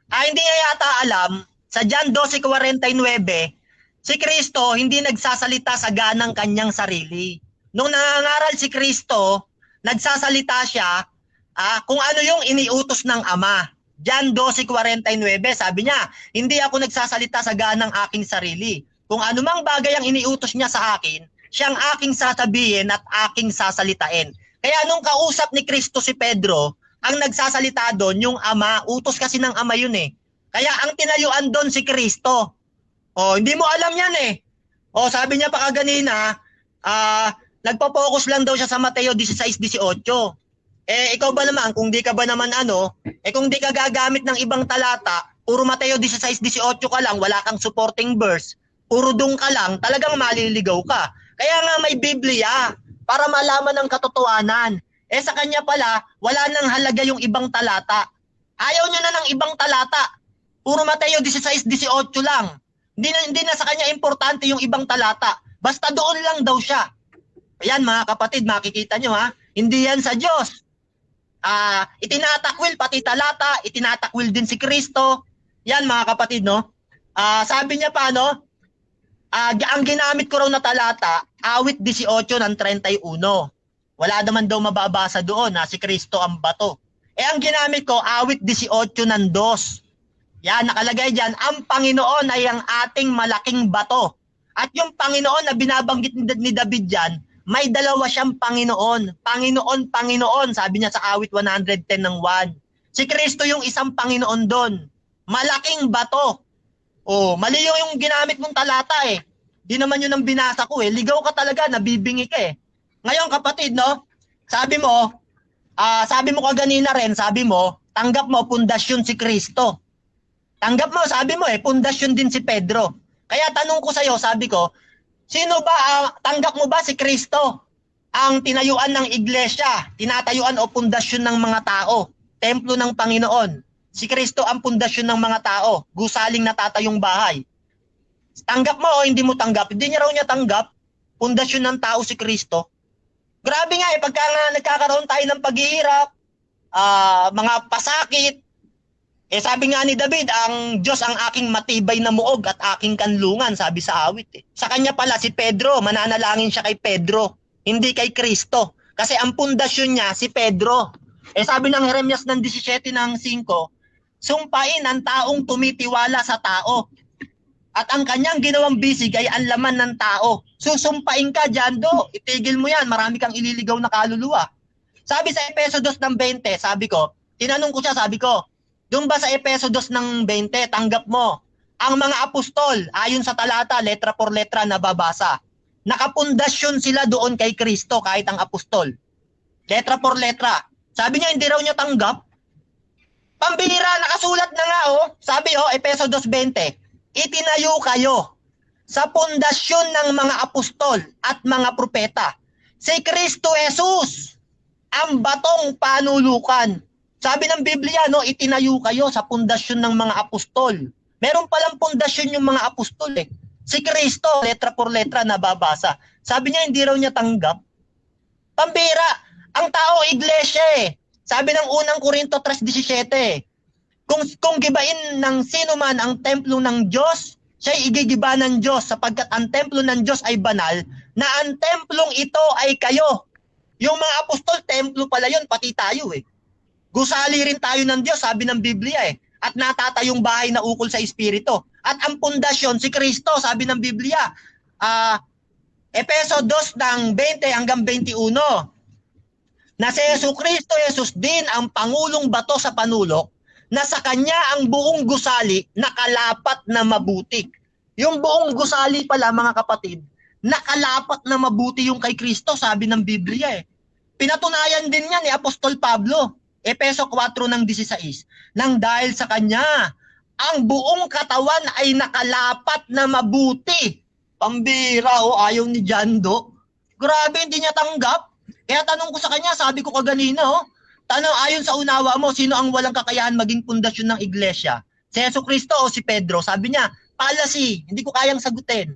Hindi niya yata alam, sa John 12:49, si Kristo hindi nagsasalita sa ganang kanyang sarili. Nung nangangaral si Kristo, nagsasalita siya kung ano yung iniutos ng Ama. John 12:49, sabi niya, hindi ako nagsasalita sa ganang aking sarili. Kung anumang bagay ang iniutos niya sa akin, siyang aking sasabihin at aking sasalitain. Kaya nung kausap ni Kristo si Pedro, ang nagsasalita doon yung Ama, utos kasi ng Ama yun eh. Kaya ang tinayuan doon si Kristo. Hindi mo alam yan eh. Sabi niya pa kaganina, nagpo-focus lang daw siya sa Mateo 16:18. Ikaw ba naman, kung di ka ba naman kung di ka gagamit ng ibang talata, puro Mateo 16:18 ka lang, wala kang supporting verse, puro dung ka lang, talagang maliligaw ka. Kaya nga may Biblia, para malaman ang katotohanan. Sa kanya pala, wala nang halaga yung ibang talata. Ayaw niya na ng ibang talata. Puro Mateo 16:18 lang. Hindi na sa kanya importante yung ibang talata. Basta doon lang daw siya. Ayan mga kapatid, makikita nyo ha. Hindi yan sa Diyos. Itinatakwil pati talata, itinatakwil din si Kristo. Yan mga kapatid, no? Sabi niya pa, no? Ang ginamit ko raw na talata, awit 18 ng 31. Wala naman daw mababasa doon na si Kristo ang bato. Ang ginamit ko, awit 18 ng 2. Yan, nakalagay dyan, ang Panginoon ay ang ating malaking bato. At yung Panginoon na binabanggit ni David dyan, may dalawa siyang Panginoon. Panginoon, sabi niya sa awit 110 ng 1. Si Kristo yung isang Panginoon doon. Malaking bato. Mali yung ginamit mong talata eh. Di naman yun ang binasa ko eh. Ligaw ka talaga, nabibingi ka eh. Ngayon kapatid, no? Sabi mo kaganina rin, sabi mo, tanggap mo, pundasyon si Kristo. Tanggap mo, sabi mo pundasyon din si Pedro. Kaya tanong ko sa'yo, sabi ko, sino ba, tanggap mo ba si Kristo? Ang tinayuan ng iglesia, tinatayuan o pundasyon ng mga tao, templo ng Panginoon. Si Kristo ang pundasyon ng mga tao, gusaling natatayong bahay. Tanggap mo o hindi mo tanggap? Hindi niya raw niya tanggap, pundasyon ng tao si Kristo. Grabe nga pagka nagkakaroon tayo ng paghihirap, mga pasakit, sabi nga ni David, ang Diyos ang aking matibay na muog at aking kanlungan, sabi sa awit. Sa kanya pala si Pedro, mananalangin siya kay Pedro, hindi kay Kristo. Kasi ang pundasyon niya si Pedro. Sabi ng Jeremias ng 17 ng 5, sumpain ang taong tumitiwala sa tao. At ang kanyang ginawang bisig ay ang laman ng tao. Susumpain ka, Jando. Itigil mo yan. Marami kang ililigaw na kaluluwa. Sabi sa Efeso 2 ng 20, sabi ko, tinanong ko siya, sabi ko, doon ba sa Efeso 2 ng 20, tanggap mo ang mga apostol, ayon sa talata, letra por letra nababasa. Nakapundasyon sila doon kay Kristo kahit ang apostol. Letra por letra. Sabi niya, hindi raw niya tanggap. Pambihira, nakasulat na nga, oh. Sabi, Efeso 2.20, itinayo kayo sa pundasyon ng mga apostol at mga propeta. Si Kristo Jesus, ang batong panulukan. Sabi ng Biblia, no, itinayo kayo sa pundasyon ng mga apostol. Meron palang pundasyon yung mga apostol eh. Si Kristo, letra por letra nababasa. Sabi niya, hindi raw niya tanggap. Pambira, ang tao iglesia eh. Sabi ng unang Korinto 3.17, kung gibain ng sino man ang templo ng Diyos, siya'y igigiba ng Diyos sapagkat ang templo ng Diyos ay banal, na ang templong ito ay kayo. Yung mga apostol, templo pala yun, pati tayo eh. Gusali rin tayo ng Diyos, sabi ng Biblia eh. At natatayong bahay na ukol sa Espiritu. At ang pundasyon, si Kristo, sabi ng Biblia, Efeso 2 ng 20 hanggang 21, na si Jesucristo Jesus din ang pangulong bato sa panulok, na sa kanya ang buong gusali nakalapat na mabuti. Yung buong gusali pala, mga kapatid, nakalapat na mabuti yung kay Kristo, sabi ng Biblia eh. Pinatunayan din niya ni Apostol Pablo, Efeso 4 ng 16, nang dahil sa kanya, ang buong katawan ay nakalapat na mabuti. Pambira, ayaw ni Jando. Grabe, hindi niya tanggap. Kaya tanong ko sa kanya, sabi ko kaganina, tanong ayon sa unawa mo, sino ang walang kakayahan maging pundasyon ng iglesia? Si Jesucristo o si Pedro? Sabi niya, policy, hindi ko kayang sagutin.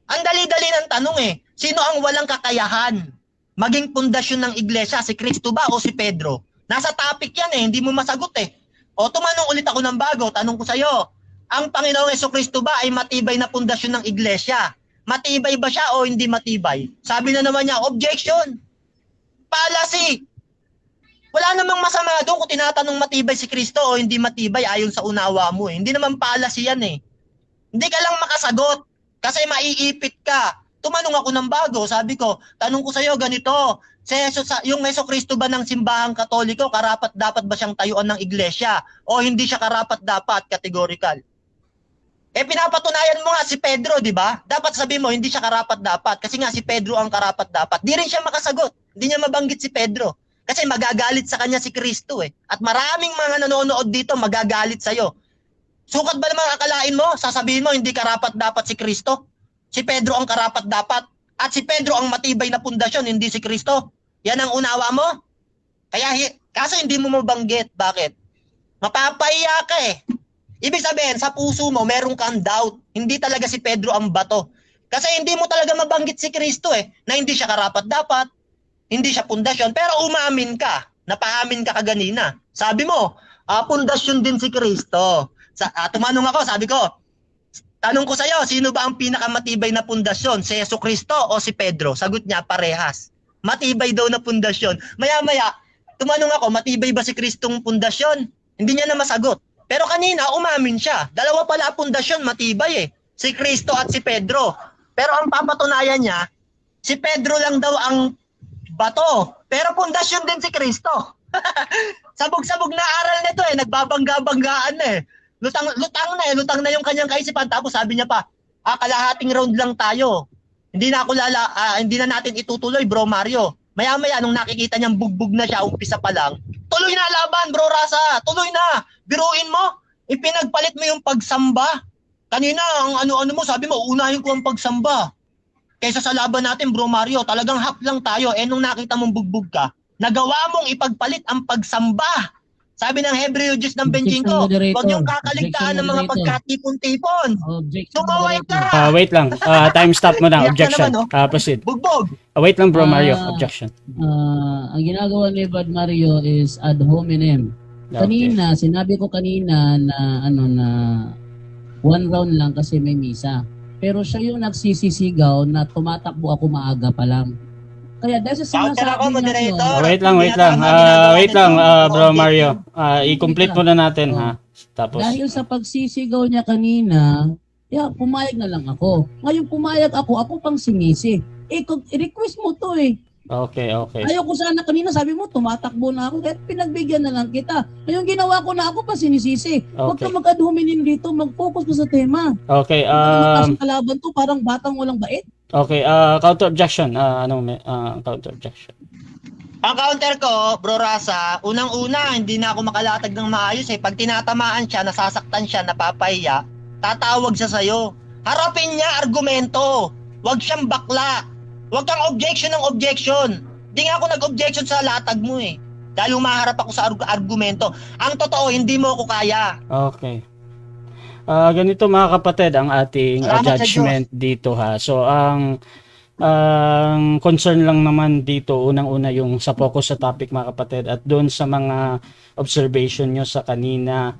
Ang dali-dali ng tanong eh, sino ang walang kakayahan maging pundasyon ng iglesia? Si Kristo ba o si Pedro? Nasa topic yan eh, hindi mo masagot eh. O tumanong ulit ako ng bago, tanong ko sa'yo, ang Panginoong Jesucristo ba ay matibay na pundasyon ng iglesia? Matibay ba siya o hindi matibay? Sabi na naman niya, objection. Policy. Wala namang masama doon kung tinatanong matibay si Kristo o hindi matibay ayon sa unawa mo eh. Hindi naman policy yan eh. Hindi ka lang makasagot kasi maiipit ka. Tumanong ako ng bago, sabi ko, tanong ko sa'yo ganito, yung Jesucristo ba ng simbahang katoliko, karapat dapat ba siyang tayuan ng iglesia o hindi siya karapat dapat, categorical? Pinapatunayan mo nga si Pedro, di ba? Dapat sabi mo, hindi siya karapat dapat kasi nga si Pedro ang karapat dapat. Di rin siya makasagot. Hindi niya mabanggit si Pedro. Kasi magagalit sa kanya si Kristo eh. At maraming mga nanonood dito magagalit sa'yo. Sukat ba naman akalain mo? Sasabihin mo hindi karapat dapat si Kristo? Si Pedro ang karapat dapat? At si Pedro ang matibay na pundasyon, hindi si Kristo? Yan ang unawa mo? Kaso hindi mo mabanggit. Bakit? Mapapahiya ka eh. Ibig sabihin, sa puso mo, meron kang doubt. Hindi talaga si Pedro ang bato. Kasi hindi mo talaga mabanggit si Kristo eh, na hindi siya karapat dapat. Hindi siya pundasyon, pero umamin ka. Napaamin ka kaganina. Sabi mo, pundasyon din si Kristo. Tumanong ako, sabi ko, tanong ko sa'yo, sino ba ang pinakamatibay na pundasyon? Si Jesucristo o si Pedro? Sagot niya, parehas. Matibay daw na pundasyon. Maya-maya, tumanong ako, matibay ba si Kristong pundasyon? Hindi niya na masagot. Pero kanina, umamin siya. Dalawa pala pundasyon, matibay eh. Si Kristo at si Pedro. Pero ang papatunayan niya, si Pedro lang daw ang bato. Pero pundasyon din si Kristo. Sabog-sabog na aral nito eh. Nagbabangga-banggaan eh. Lutang na yung kanyang kaisipan. Tapos sabi niya pa, kalahating round lang tayo. Hindi na natin itutuloy, bro Mario. Maya-maya nung nakikita niyang bugbog na siya, umpisa pa lang, tuloy na laban, bro Rasa. Tuloy na. Biruin mo. Ipinagpalit mo yung pagsamba. Kanina, ang ano-ano mo, sabi mo, unahin ko ang pagsamba. Kaysa sa laban natin, bro Mario, talagang hap lang tayo. Nung nakita mong bugbog ka, nagawa mong ipagpalit ang pagsamba. Sabi ng Hebreo 10 ng 25, huwag yung kakaligtaan ng mga pagkatipon-tipon. Sumaway ka! Wait lang. Time stop mo na. Objection. Proceed. Bugbog! Wait lang, bro Mario. Objection. Ang ginagawa ni Brad Mario is ad hominem. Kanina, sinabi ko kanina na na one round lang kasi may misa. Pero siya yung nagsisisigaw na tumatakbo ako maaga pa lang. Kaya dahil sa sinasabi niya yun, Wait lang, bro Mario. I-complete muna natin ha. Tapos dahil sa pagsisigaw niya kanina, Kaya pumayag na lang ako. Ngayon pumayag ako pang sinisi. I-request mo to eh. Okay. Ayaw ko sana kanina, sabi mo, tumatakbo na ako. Kaya pinagbigyan na lang kita. Ngayon ginawa ko na ako pa sinisisi. Huwag ka Okay. mag-ad hominem dito, mag-focus ka sa tema. Okay, Kasi kalaban to, parang batang walang bait. okay, counter objection. Counter objection. Ang counter ko, Bro Rasa, unang-una, hindi na ako makalatag ng maayos eh. Pag tinatamaan siya, nasasaktan siya, napapahiya, tatawag siya sa'yo. Harapin niya argumento. Huwag siyang bakla. Huwag kang objection ng objection. Di nga ako nag-objection sa latag mo eh. Dahil humaharap ako sa argumento. Ang totoo, hindi mo ako kaya. Okay. Ganito mga kapatid ang ating Salamat sa judgment dito ha. So ang concern lang naman dito unang-una yung sa focus sa topic mga kapatid at doon sa mga observation nyo sa kanina,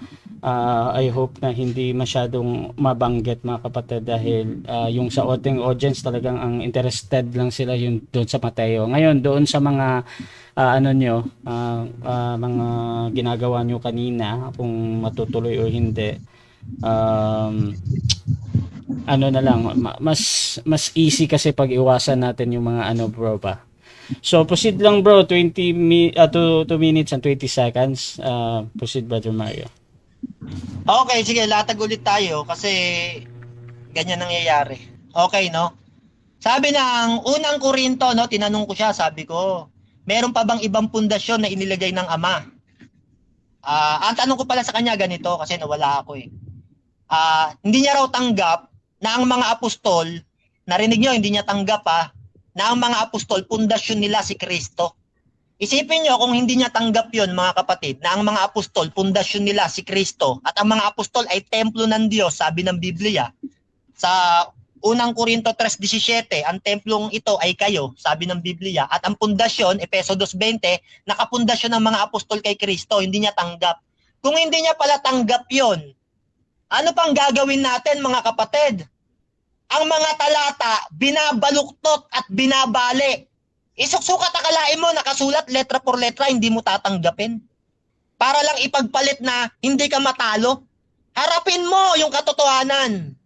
I hope na hindi masyadong mabanggit mga kapatid dahil yung sa ating audience talagang ang interested lang sila yung doon sa Mateo. Ngayon doon sa mga mga ginagawa nyo kanina kung matutuloy o hindi, na lang mas easy kasi pag iwasan natin yung mga bro pa. So proceed lang bro, 2 minutes and 20 seconds. Proceed Brother Mario. Okay, sige, latag ulit tayo kasi ganyan nangyayari. Okay, no? Sabi ng unang Korinto, no, tinanong ko siya, sabi ko, meron pa bang ibang pundasyon na inilagay ng Ama? Ang tanong ko pala sa kanya ganito kasi nawala ako eh. Hindi niya raw tanggap na ang mga apostol, narinig niyo, hindi niya tanggap na ang mga apostol, pundasyon nila si Kristo. Isipin niyo kung hindi niya tanggap yon mga kapatid, na ang mga apostol, pundasyon nila si Kristo, at ang mga apostol ay templo ng Diyos, sabi ng Biblia. Sa unang Korinto 3:17, ang templong ito ay kayo, sabi ng Biblia, at ang pundasyon, Efeso 2:20, nakapundasyon ng mga apostol kay Kristo, hindi niya tanggap. Kung hindi niya pala tanggap yon, ano pang gagawin natin mga kapatid? Ang mga talata, binabaluktot at binabali. Isuksukat akalain mo, nakasulat letra por letra, hindi mo tatanggapin. Para lang ipagpalit na hindi ka matalo. Harapin mo yung katotohanan.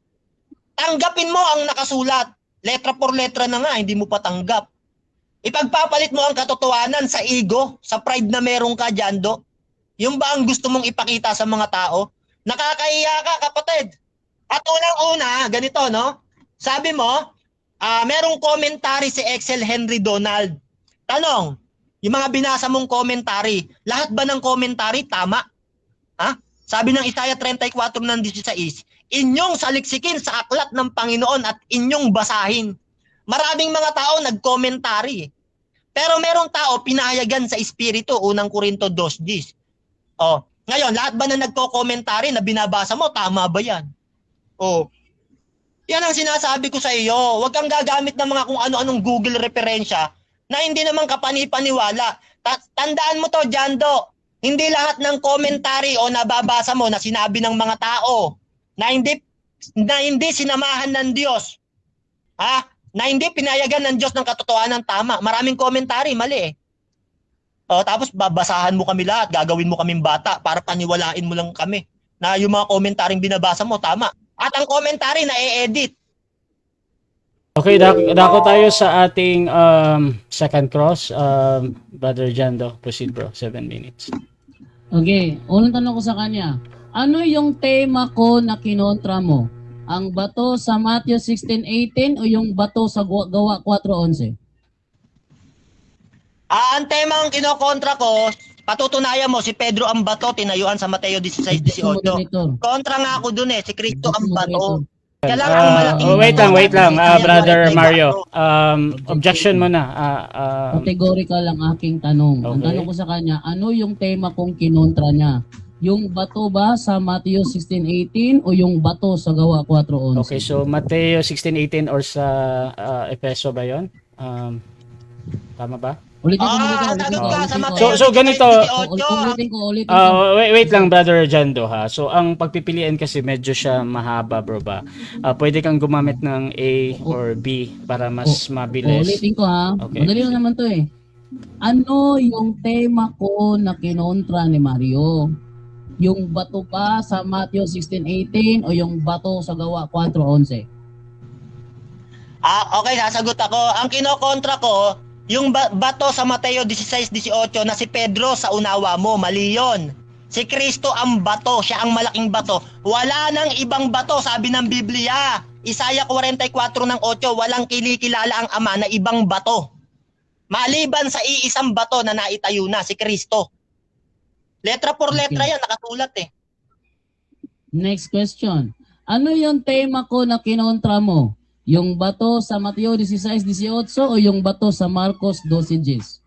Tanggapin mo ang nakasulat. Letra por letra na nga, hindi mo pa tanggap. Ipagpapalit mo ang katotohanan sa ego, sa pride na meron ka dyan, do. Yung ba ang gusto mong ipakita sa mga tao? Nakakahiya ka, kapatid. At unang-una, ganito, no? Sabi mo, merong commentary si Excel Henry Donald. Tanong, yung mga binasa mong commentary, lahat ba ng commentary tama? Sabi ng Isaiah 34:16, inyong saliksikin sa aklat ng Panginoon at inyong basahin. Maraming mga tao nag-commentary. Pero merong tao pinahayagan sa espiritu, unang Korinto 2:10. Ngayon, lahat ba na nagko-commentary na binabasa mo, tama ba yan? Yan ang sinasabi ko sa iyo. Huwag kang gagamit ng mga kung ano-anong Google referensya na hindi naman kapanipaniwala. Tandaan mo to, Jando. Hindi lahat ng commentary o nababasa mo na sinabi ng mga tao na hindi sinamahan ng Diyos. Na hindi pinayagan ng Diyos ng katotohanan tama. Maraming commentary, mali eh. Tapos babasahan mo kami lahat, gagawin mo kaming bata para paniwalain mo lang kami na yung mga komentaryong binabasa mo tama. At ang commentary na i-edit. Okay, dako tayo sa ating second cross. Brother Jando, proceed bro, 7 minutes. Okay, unang tanong ko sa kanya, ano yung tema ko na kinontra mo? Ang bato sa Matthew 16:18 o yung bato sa Gawa 4:11? Ang temang kinokontra ko, patutunayan mo si Pedro ang bato, tinayuan sa Mateo 16:18. Kontra nga ako dun si Kristo ang bato. Wait lang, Brother Mario. Objection mo na. Categorical ang aking tanong. Ang Okay. tanong ko sa kanya, ano yung tema kong kinontra niya? Yung bato ba sa Matthew 16:18 o yung bato sa Gawa 4:11? Okay, so Mateo 16:18 or sa Efeso ba 'yon? Tama ba? Ulitin ko, So ganito, ulitin ko. wait lang Brother Jando ha. So ang pagpipilian kasi medyo siya mahaba bro ba. Pwede kang gumamit ng A or B para mas mabilis. Ulitin ko ha. Okay. Madali lang naman to eh. Ano yung tema ko na kinontra ni Mario? Yung bato ba sa Matthew 16:18 o yung bato sa Gawa 4:11? Okay, sasagot ako. Ang kinokontra ko, yung bato sa Mateo 16:18 na si Pedro sa unawa mo, mali yun. Si Kristo ang bato, siya ang malaking bato. Wala nang ibang bato, sabi ng Biblia. Isaiah 44:8, walang kinikilala ang Ama na ibang bato. Maliban sa iisang bato na naitayo na, si Kristo. Letra por letra yan, nakasulat eh. Next question. Ano yung tema ko na kinontra mo? Yung bato sa Mateo 16:18 o yung bato sa Marcos 12:10?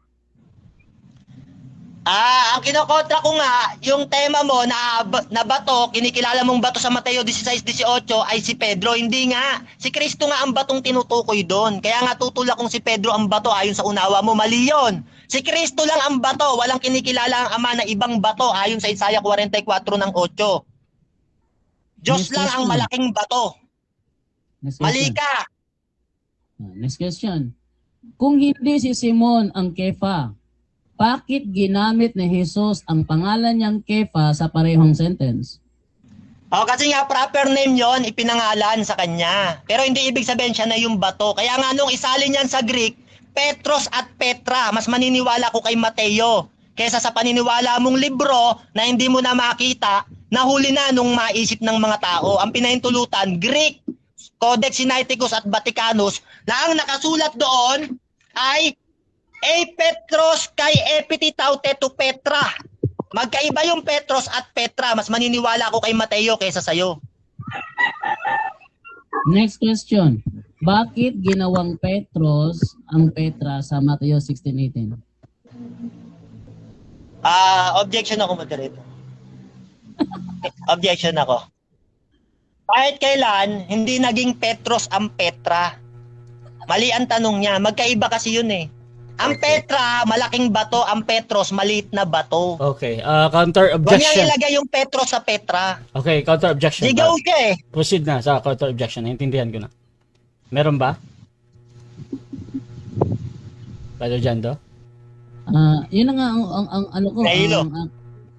Ang kinokontra ko nga, yung tema mo na bato, kinikilala mong bato sa Mateo 16:18 ay si Pedro. Hindi nga. Si Kristo nga ang batong tinutukoy doon. Kaya nga tutulak kung si Pedro ang bato ayon sa unawa mo, mali yun. Si Kristo lang ang bato. Walang kinikilala ang Ama na ibang bato ayon sa Isaiah 44:8. Diyos Next lang ang question. malaking bato. Next Mali question. ka. Next question. Kung hindi si Simon ang Kefa, bakit ginamit ni Jesus ang pangalan niyang Kefa sa parehong sentence? Kasi nga proper name yon, ipinangalan sa kanya. Pero hindi ibig sabihin siya na yung bato. Kaya nga nung isalin niyan sa Greek, Petros at Petra, mas maniniwala ko kay Mateo kaysa sa paniniwala mong libro na hindi mo na makita, nahuli na nung maisip ng mga tao. Ang pinahintulutan, Greek, Codex Sinaiticus at Vaticanus, na ang nakasulat doon ay A Petros kay epititaute tu Petra. Magkaiba yung Petros at Petra. Mas maniniwala ako kay Mateo kaysa sa'yo. Next question. Bakit ginawang Petros ang Petra sa Mateo 16:18? Objection ako, moderator. Objection ako. Kahit kailan, hindi naging Petros ang Petra. Mali ang tanong niya. Magkaiba kasi yun eh. Ang Petra, malaking bato. Ang Petros, maliit na bato. Okay, counter Huwag objection. niyang ilagay yung Petros sa Petra. Okay, counter objection. Sigaw siya eh. Proceed na sa counter objection. Naintindihan ko na. Meron ba? Brother Jando? Yun na nga ang ano ko, Nahilo.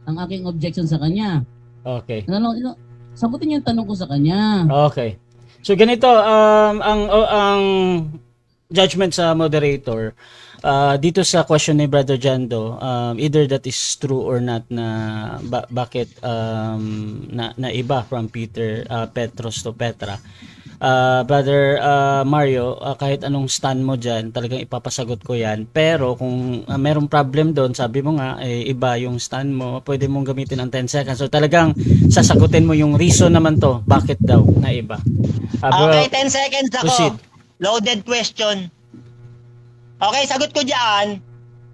ang aking objection sa kanya. Okay. Sagutin yung tanong ko sa kanya. Okay. So ganito, ang judgment sa moderator dito sa question ni Brother Jando, either that is true or not na bakit na iba from Petros to Petra. Brother Mario, kahit anong stand mo dyan, talagang ipapasagot ko yan. Pero kung merong problem doon, sabi mo nga, iba yung stand mo, pwede mong gamitin ang 10 seconds. So talagang sasagutin mo yung reason naman to, bakit daw na iba. Okay, 10 seconds ako. Proceed. Loaded question. Okay, sagot ko dyan.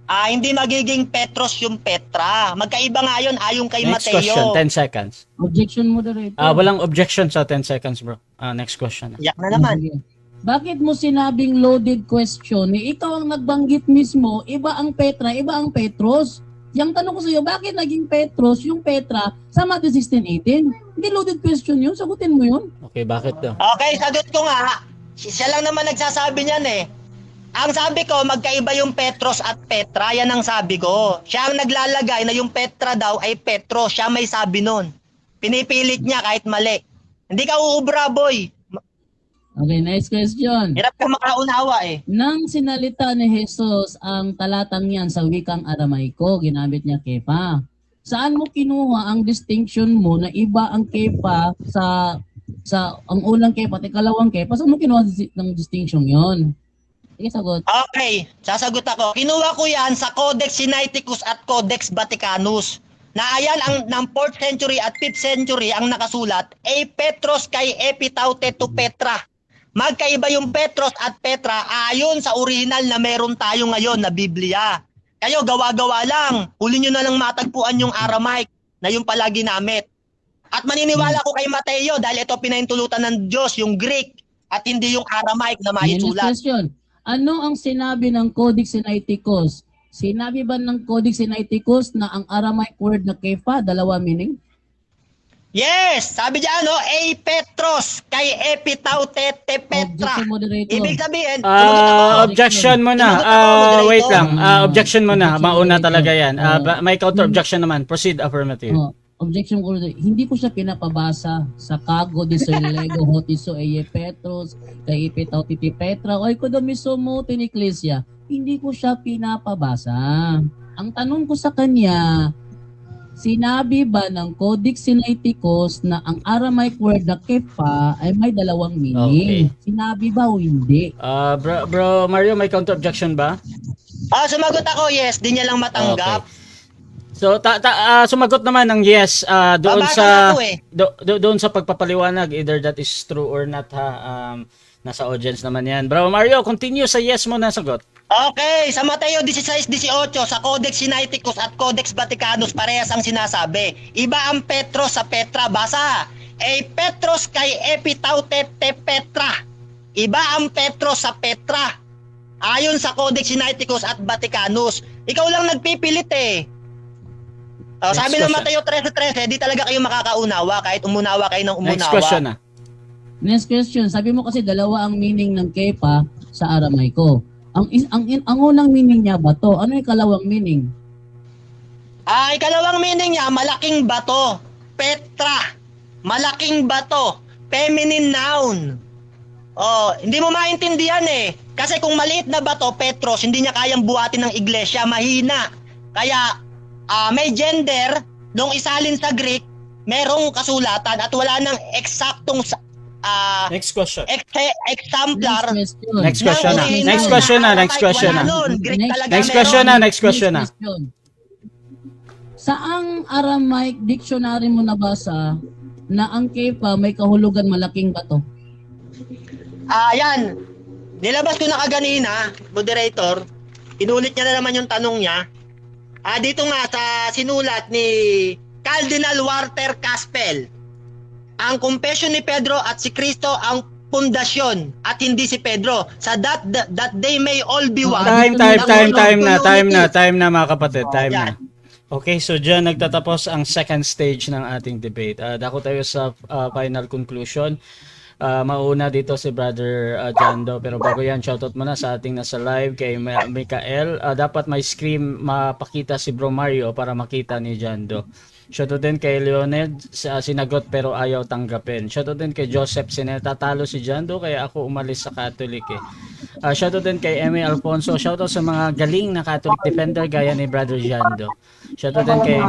Hindi magiging Petros yung Petra. Magkaiba nga yun ayon kay Next Mateo. question, 10 seconds. Objection moderator. Walang objection sa 10 seconds, bro. Next question. Yak na naman. Sige. Bakit mo sinabing loaded question? Ikaw ang nagbanggit mismo, iba ang Petra, iba ang Petros. Yung tanong ko sa iyo, bakit naging Petros yung Petra sa Matthew 16:18? Hindi loaded question yun, sagutin mo yun. Okay, bakit daw? Okay, sagot ko nga. Siya lang naman nagsasabi niyan eh. Ang sabi ko, magkaiba yung Petros at Petra. Yan ang sabi ko. Siya ang naglalagay na yung Petra daw ay Petros. Siya may sabi nun. Pinipilit niya kahit mali. Hindi ka uubra, boy. Okay, next question. Hirap ka makaunawa eh. Nang sinalita ni Jesus ang talatang yan sa wikang Aramaiko, ginamit niya kepa. Saan mo kinuha ang distinction mo na iba ang kepa sa ang unang kepa at ikalawang kepa? Saan mo kinuha ng distinction yon? Sige, sagot. Okay, sasagot ako. Kinuha ko yan sa Codex Sinaiticus at Codex Vaticanus. Na ayan ang ng 4th century at 5th century ang nakasulat, A Petros kay epitaute tu Petra. Magkaiba yung Petros at Petra ayon sa original na meron tayo ngayon na Biblia. Kayo gawa-gawa lang. Huli nyo na lang matagpuan yung Aramaic na yung pala ginamit. At maniniwala ko kay Mateo dahil ito pinahintulutan ng Diyos, yung Greek at hindi yung Aramaic na Next maisulat. question. Ano ang sinabi ng Codex Sinaiticus? Sinabi ba ng Codex Sinaiticus na ang Aramaic word na kefa, dalawa meaning? Yes! Sabi dyan, A Petros kay epitaute te Petra. Objection moderator. Ibig sabihin, sumagot ako. Objection mo na. Sumagot ako, moderator. Wait lang. Objection mo na. Objection Mauna moderator. talaga yan. May counter objection naman. Proceed, affirmative. objection ko, hindi ko siya pinapabasa sa Kago di Soilego, Hotiso Eye Petros, kay Ipitaw Titi Petra, o ko domiso mo tiniklisya. Hindi ko siya pinapabasa. Ang tanong ko sa kanya, sinabi ba ng Codex Sinaiticus na ang Aramaic word na kepa ay may dalawang meaning? Sinabi ba o hindi? Bro Mario, may counter objection ba? Sumagot ako, yes. Di niya lang matanggap. Okay. So sumagot naman ng yes doon Babasa sa na ako eh. doon sa pagpapaliwanag, either that is true or not ha. Nasa audience naman 'yan. Bro Mario, continue sa yes mo na sagot. Okay, sa Mateo 16:18, sa Codex Sinaiticus at Codex Vaticanus parehas ang sinasabi. Iba ang Petros sa Petra. Basa. Petros kay epitautete Petra. Iba ang Petros sa Petra. Ayon sa Codex Sinaiticus at Vaticanus. Ikaw lang nagpipilit eh. Sabi ng Mateo 13:13, di talaga kayo makakaunawa kahit umunawa kayo ng umunawa. Next question na. Next question, sabi mo kasi dalawa ang meaning ng kepa sa Aramaiko. Ang unang meaning niya bato. Ano yung ikalawang meaning? Ikalawang meaning niya, malaking bato. Petra. Malaking bato. Feminine noun. Hindi mo maintindihan eh. Kasi kung maliit na bato, Petros, hindi niya kayang buhatin ng iglesia, mahina. Kaya may gender, nung isalin sa Greek, merong kasulatan at wala nang eksaktong Next question. exemplar. Next question na. Next question na. Next question na. Next question na. Next question na. Saang Aramaic dictionary mo nabasa na ang kepa may kahulugan malaking bato? Yan. Nilabas ko na kaganina, moderator. Inulit niya na naman yung tanong niya. Dito nga sa sinulat ni Cardinal Walter Caspel, ang confession ni Pedro at si Kristo ang pundasyon at hindi si Pedro. Sa that they may all be one. Time na mga kapatid. Time na. Okay, so dyan nagtatapos ang second stage ng ating debate. Dako tayo sa final conclusion. Mauna dito si Brother Jando, pero bago yan, shoutout muna sa ating nasa live kay Mikael. Dapat may screen mapakita si Bro Mario para makita ni Jando. Shoutout din kay Leoned, sinagot pero ayaw tanggapin. Shoutout din kay Joseph, tatalo si Jando kaya ako umalis sa Catholic eh. Shoutout din kay Emmy Alfonso. Shoutout sa mga galing na Catholic defender gaya ni Brother Jando. Shoutout din kay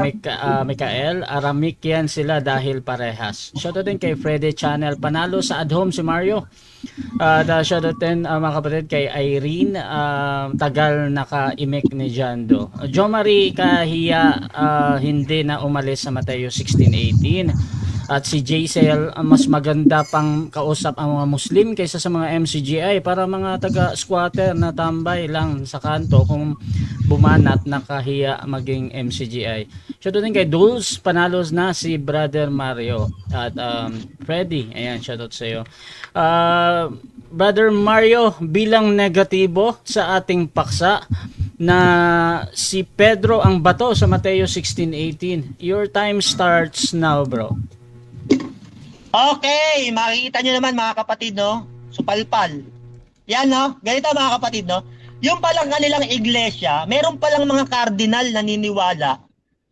Mikael. Aramaic yan sila dahil parehas. Shoutout din kay Freddy Channel. Panalo sa ad home si Mario. Shoutout din mga kapatid kay Irene. Tagal naka-imik ni Jando. Jo Marie Kahiya, hindi na umalis sa Mateo 16:18. At si JCL, mas maganda pang kausap ang mga Muslim kaysa sa mga MCGI para mga taga-squatter na tambay lang sa kanto kung bumanat nakahiya maging MCGI. Shoutout din kay Dulce, panalos na si Brother Mario. At Freddy, ayan, shoutout sa iyo. Brother Mario, bilang negatibo sa ating paksa na si Pedro ang bato sa Mateo 16:18. Your time starts now, bro. Okay, makikita nyo naman mga kapatid, no? Supalpal. Yan, no? Ganito mga kapatid, no? Yung palang kanilang iglesia, meron palang mga kardinal na niniwala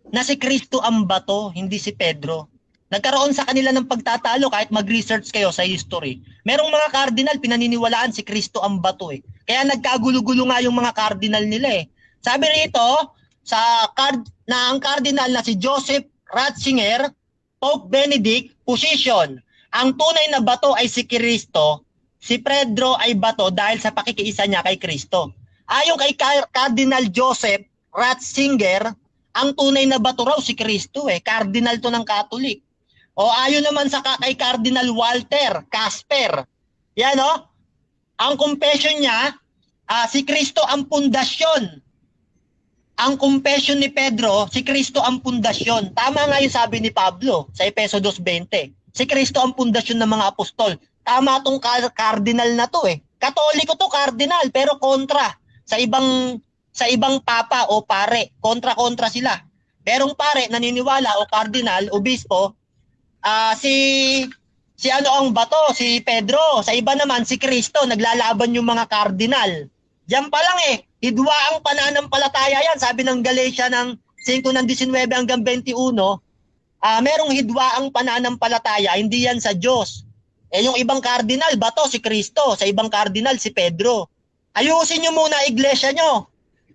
na si Kristo ang bato, hindi si Pedro. Nagkaroon sa kanila ng pagtatalo kahit mag-research kayo sa history. Merong mga kardinal pinaniniwalaan si Kristo ang bato eh. Kaya nagkagulo-gulo nga yung mga kardinal nila eh. Sabi rito, ang kardinal na si Joseph Ratzinger, Pope Benedict, position. Ang tunay na bato ay si Kristo, si Pedro ay bato dahil sa pakikiisa niya kay Kristo. Ayon kay Cardinal Joseph Ratzinger, ang tunay na bato raw si Kristo eh. Cardinal to ng Catholic. O ayon naman sa kay Cardinal Walter Casper, yan o, ang confession niya, si Kristo ang pundasyon. Ang confession ni Pedro, si Kristo ang pundasyon. Tama nga yung sabi ni Pablo sa Efeso 2:20. Si Kristo ang pundasyon ng mga apostol. Tama tong cardinal na to eh. Katoliko to cardinal pero kontra sa ibang papa o pare. Kontra sila. Merong pare naniniwala o cardinal, obispo, si ano ang bato, si Pedro. Sa iba naman si Kristo, naglalaban yung mga cardinal. Diyan pa lang eh, hidwa ang pananampalataya yan. Sabi ng Galatia ng 5:19 hanggang 21, merong hidwaang pananampalataya, hindi yan sa Diyos. Yung ibang cardinal, bato si Kristo, sa ibang cardinal si Pedro. Ayusin nyo muna iglesia nyo.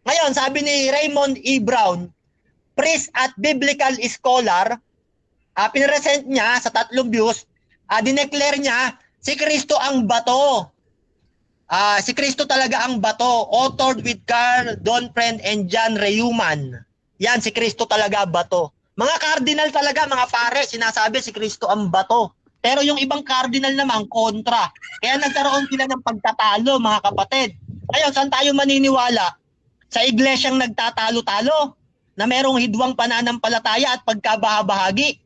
Ngayon, sabi ni Raymond E. Brown, priest at biblical scholar, pinresent niya sa 3 views, dineclare niya, si Kristo ang bato. Si Kristo talaga ang bato, authored with Carl Donfriend and John Reumann. Yan, si Kristo talaga bato. Mga cardinal talaga, mga pare, sinasabi si Kristo ang bato. Pero yung ibang cardinal naman, kontra. Kaya nagkaroon sila ng pagtatalo, mga kapatid. Ngayon, saan tayo maniniwala? Sa iglesyang nagtatalo-talo, na merong hidwang pananampalataya at pagkabahabahagi?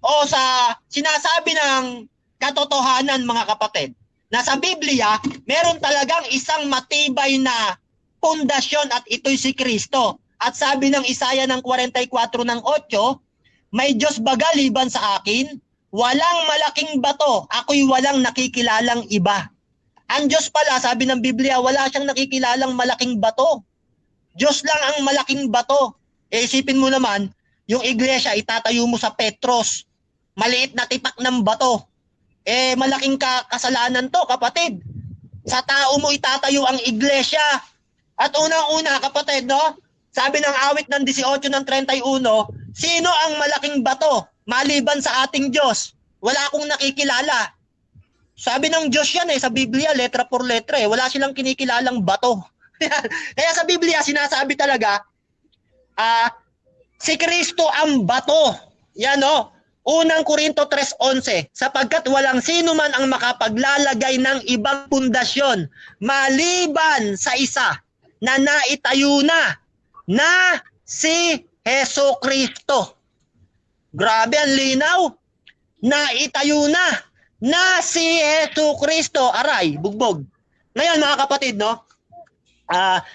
O sa sinasabi ng katotohanan, mga kapatid, na sa Biblia, meron talagang isang matibay na pundasyon at ito'y si Kristo. At sabi ng Isaya ng 44 ng 8, may Diyos baga liban sa akin? Walang malaking bato, ako'y walang nakikilalang iba. Ang Diyos pala, sabi ng Biblia, wala siyang nakikilalang malaking bato. Diyos lang ang malaking bato. Isipin mo naman, yung iglesia itatayo mo sa Petros, maliit na tipak ng bato. Malaking kasalanan to, kapatid. Sa tao mo itatayo ang iglesia. At unang-una, kapatid, no? Sabi ng awit ng 18 ng 31, sino ang malaking bato maliban sa ating Diyos? Wala akong nakikilala. Sabi ng Diyos yan sa Biblia, letra por letra wala silang kinikilalang bato. Kaya sa Biblia sinasabi talaga, si Kristo ang bato. Yan Unang Korinto 3:11, sapagkat walang sino man ang makapaglalagay ng ibang pundasyon maliban sa isa na naitayo na si Heso Kristo. Grabe ang linaw. Naitayo na si Heso Kristo. Aray, bugbog. Ngayon mga kapatid,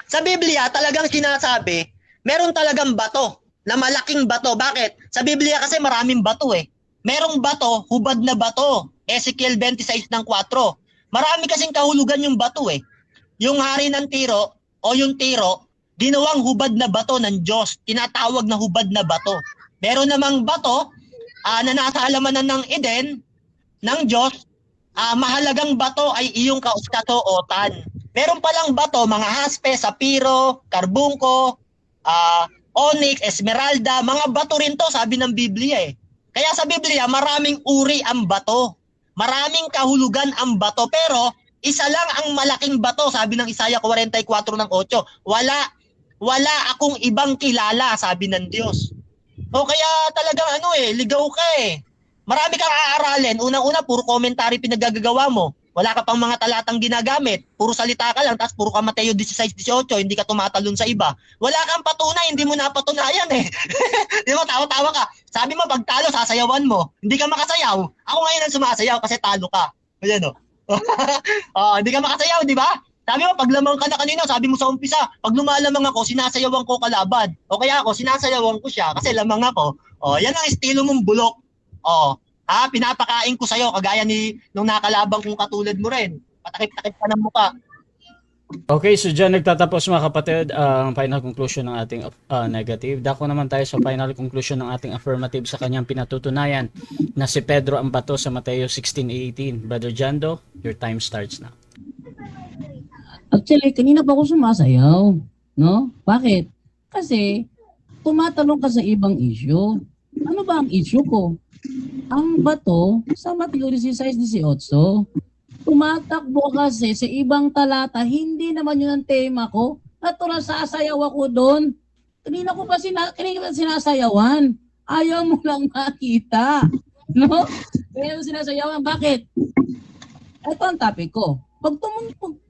sa Biblia talagang sinasabi, meron talagang bato, na malaking bato. Bakit? Sa Biblia kasi maraming bato Merong bato, hubad na bato. Ezekiel 26 ng 4. Marami kasing kahulugan yung bato Yung hari ng Tiro o yung Tiro, ginawang hubad na bato ng Diyos. Tinatawag na hubad na bato. Meron namang bato na nasa halamanan ng Eden ng Diyos. Mahalagang bato ay iyong kasuotan. Meron palang bato, mga haspe, sapiro, karbungko, onyx, esmeralda, mga bato rin to, sabi ng Biblia Kaya sa Biblia, maraming uri ang bato. Maraming kahulugan ang bato, pero isa lang ang malaking bato, sabi ng Isaya 44 ng 8. Wala akong ibang kilala, sabi ng Diyos. O kaya talagang ligaw ka Marami kang aaralin. Unang-una, puro commentary pinagagagawa mo. Wala ka pang mga talatang ginagamit. Puro salita ka lang, tapos puro ka Mateo 16-18, hindi ka tumatalon sa iba. Wala kang patunay, hindi mo napatunayan Di mo, tawa-tawa ka. Sabi mo, pag talo, sasayawan mo. Hindi ka makasayaw. Ako ngayon ang sumasayaw kasi talo ka. Ayan hindi ka makasayaw, di ba? Sabi mo, pag lamang ka na kanina, sabi mo sa umpisa, pag lumalamang ako, sinasayawan ko kalaban. O kaya ako, sinasayawan ko siya kasi lamang ako. Yan ang estilo mong bulok. Pinapakain ko sa'yo, kagaya nung nakalabang kong katulad mo rin. Patakip-takip ka ng muka. Okay, so dyan nagtatapos mga kapatid ang final conclusion ng ating negative. Dako naman tayo sa final conclusion ng ating affirmative sa kanyang pinatutunayan na si Pedro ang bato sa Mateo 16:18. Brother Jando, your time starts now. Actually, kanina pa ako sumasayaw. No? Bakit? Kasi tumatalong ka sa ibang issue. Ano ba ang issue ko? Ang bato sa Mateo 16:18. Tumatakbo kasi sa ibang talata, hindi naman yun ang tema ko. Natural sasayaw ako doon. Kanina ko pa sinasayawan. Ayaw mo lang makita. No? Kaya mo sinasayawan. Bakit? Ito ang topic ko. Pag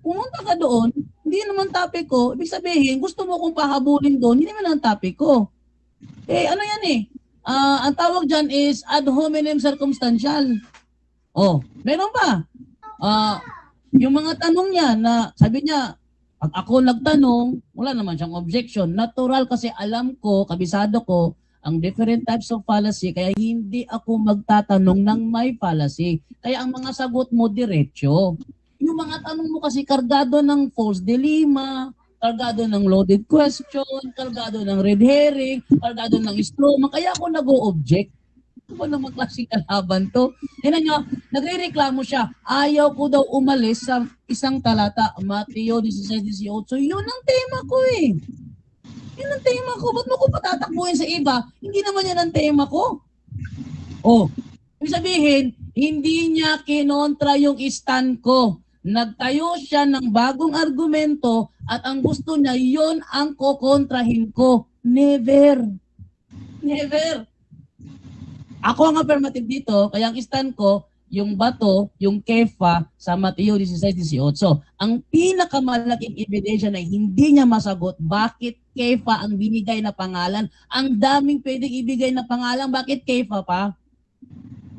pumunta ka doon, hindi naman topic ko. Ibig sabihin, gusto mo kong pahabulin doon, hindi naman ang topic ko. Ano yan ang tawag dyan is ad hominem circumstantial. Meron ba? Yung mga tanong niya na sabi niya, pag ako nagtanong, wala naman siyang objection. Natural kasi alam ko, kabisado ko, ang different types of fallacy, kaya hindi ako magtatanong ng may fallacy. Kaya ang mga sagot mo, diretso. Yung mga tanong mo kasi kargado ng false dilemma, kargado ng loaded question, kargado ng red herring, kargado ng straw man. Kaya ako nag-o-object. Ano ba namang klaseng kalaban to? Tingnan nyo, nagre-reklamo siya. Ayaw ko daw umalis sa isang talata. Mateo 16:18. Yun ang tema ko eh. Yun ang tema ko. Ba't mo ko patatakbuhin sa iba? Hindi naman yan ang tema ko. Oh, ibig sabihin, hindi niya kinontra yung stand ko. Nagtayo siya ng bagong argumento at ang gusto niya, yon ang kokontrahin ko. Never. Never. Ako ang affirmative dito, kaya ang stand ko, yung bato, yung kefa sa Mateo 16:18. Ang pinakamalaking ebidensya na hindi niya masagot, bakit kefa ang binigay na pangalan? Ang daming pwedeng ibigay na pangalan, bakit kefa pa?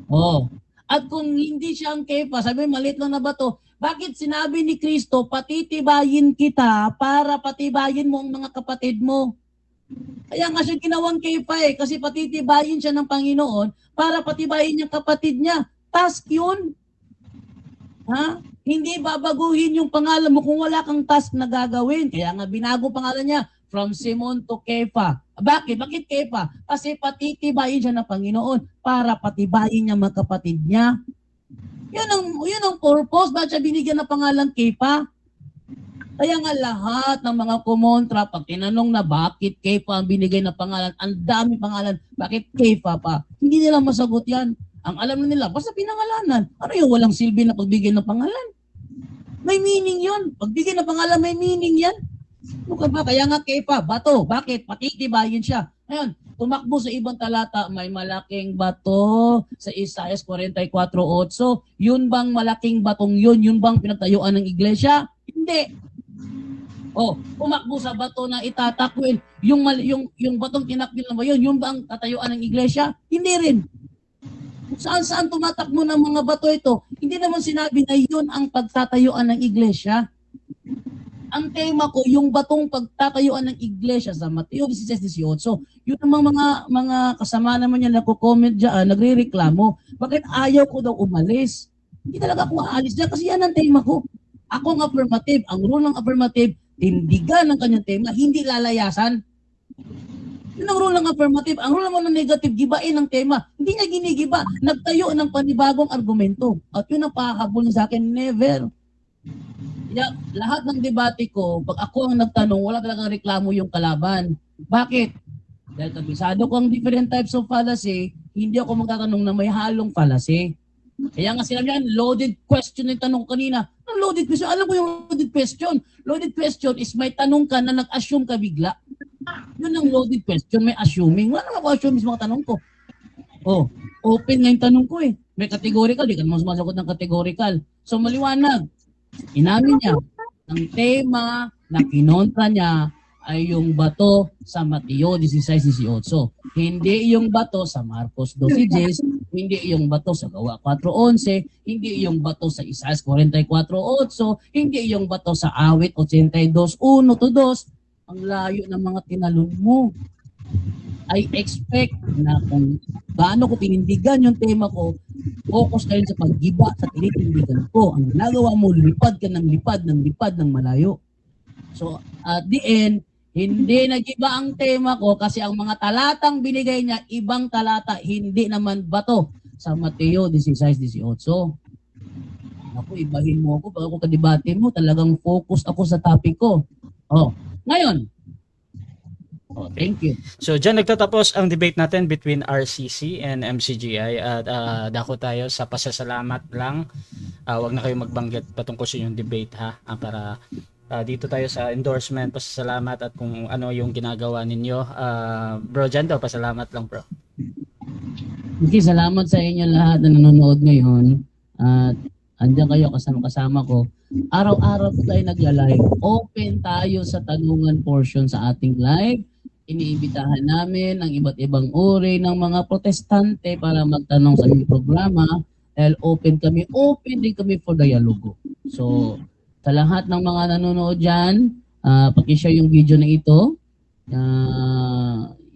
Oh. At kung hindi siya ang kefa, sabi maliit lang na bato, bakit sinabi ni Kristo, patitibayin kita para patibayin mo ang mga kapatid mo? Kaya nga siya ginawang kefa eh, kasi patitibayin siya ng Panginoon para patibayin yung kapatid niya. Task yun. Ha? Hindi babaguhin yung pangalan mo kung wala kang task na gagawin. Kaya nga binago pangalan niya from Simon to Kefa. Bakit? Bakit Kefa? Kasi patitibayin siya ng Panginoon para patibayin niya mga kapatid niya. Yun ang purpose. Bakit siya binigyan ng pangalan Kefa? Kaya nga lahat ng mga kumontra, pag tinanong na bakit Kefa ang binigay na pangalan, ang dami pangalan, bakit Kefa pa? Hindi nila masagot yan. Ang alam na nila, basta pinangalanan. Ano yung walang silbi na pagbigay ng pangalan? May meaning yun. Pagbigay ng pangalan, may meaning yan. Ano ka ba? Kaya nga Kefa, bato. Bakit? Patitibayin siya. Ngayon, tumakbo sa ibang talata, may malaking bato sa Isaiah 44:8. Yun bang malaking batong yun? Yun bang pinagtayuan ng iglesia? Hindi. Oh, pumakbo sa bato na itatakwil. Yung batong tinakwil na ba yun? Yung bang tatayuan ng iglesia? Hindi rin. Saan tumatakbo ng mga bato ito? Hindi naman sinabi na yun ang pagtatayuan ng iglesia. Ang tema ko, yung batong pagtatayuan ng iglesia sa Mateo 16:18. Yun ang mga kasama naman niya nagko-comment diyan, nagrereklamo. Bakit ayaw ko daw umalis? Hindi talaga ako aalis diyan kasi yan ang tema ko. Ako ang affirmative. Ang rule ng affirmative, tindigan ng kanyang tema, hindi lalayasan. Yun ang rule ng affirmative. Ang rule naman ng negative, gibain ang tema. Hindi niya ginigiba. Nagtayo ng panibagong argumento. At yun ang pahabol niya sa akin, never. Kaya lahat ng debate ko, pag ako ang nagtanong, wala talagang reklamo yung kalaban. Bakit? Dahil kabisado ko ang different types of fallacy, hindi ako magtatanong na may halong fallacy. Kaya nga sinabi niya, loaded question yung tanong ko kanina. Ang loaded question? Alam ko yung loaded question. Loaded question is may tanong ka na nag-assume ka bigla. Yun ang loaded question, may assuming. Wala naman ako assume sa mga tanong ko. Oh, open nga yung tanong ko eh. May categorical, di ka naman sumasagot ng categorical. So maliwanag. Inamin niya, ang tema na kinontra niya ay yung bato sa Mateo 16:18. Hindi yung bato sa Marcos 12:10, hindi yung bato sa Gawa 4:11, hindi yung bato sa Isaiah 44:8, hindi yung bato sa Awit 82:1-2. Ang layo ng mga tinalon mo. I expect na kung gaano ko tinindigan yung tema ko, focus kayo sa paggiba sa tinitindigan ko. Ang ginagawa mo, lipad ka ng lipad ng malayo. So, at the end, hindi nagiba ang tema ko kasi ang mga talatang binigay niya, ibang talata, hindi naman bato sa Mateo 16:18. Ako, ibahin mo ako, pag ako kadebate mo, talagang focus ako sa topic ko. Oh, ngayon, thank you. So dyan nagtatapos ang debate natin between RCC and MCGI at dako tayo sa pasasalamat lang. Wag na kayo magbanggit patungkol sa yung debate ha, para dito tayo sa endorsement, pasasalamat at kung ano yung ginagawa ninyo. Bro Jando, pasalamat lang bro. Okay, salamat sa inyo lahat na nanonood ngayon. At andiyan kayo kasama ko. Araw-araw po tayo nagla-live. Open tayo sa tanungan portion sa ating live. Iniimbitahan namin ang iba't ibang uri ng mga protestante para magtanong sa aming programa. Dahil open din kami for dialogo. So, sa lahat ng mga nanonood dyan, pakishare yung video na ito.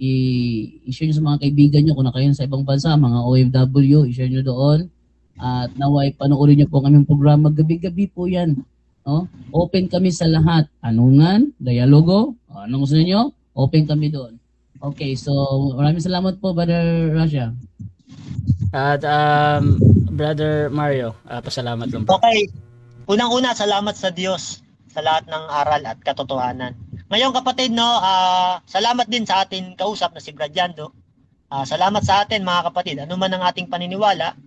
I-share nyo sa mga kaibigan nyo kung na kayo sa ibang bansa, mga OFW, i-share nyo doon. At naway panoorin nyo po kaming programa, gabi-gabi po yan. No? Open kami sa lahat. Tanungan, dialogo, anong gusto niyo? Open kami doon. Okay, so maraming salamat po, Brother Rasha. At Brother Mario, pasalamat lang po. Okay. Unang-una, salamat sa Diyos sa lahat ng aral at katotohanan. Ngayon kapatid, no, salamat din sa atin kausap na si Brad Jando. Salamat sa atin mga kapatid. Ano man ang ating paniniwala,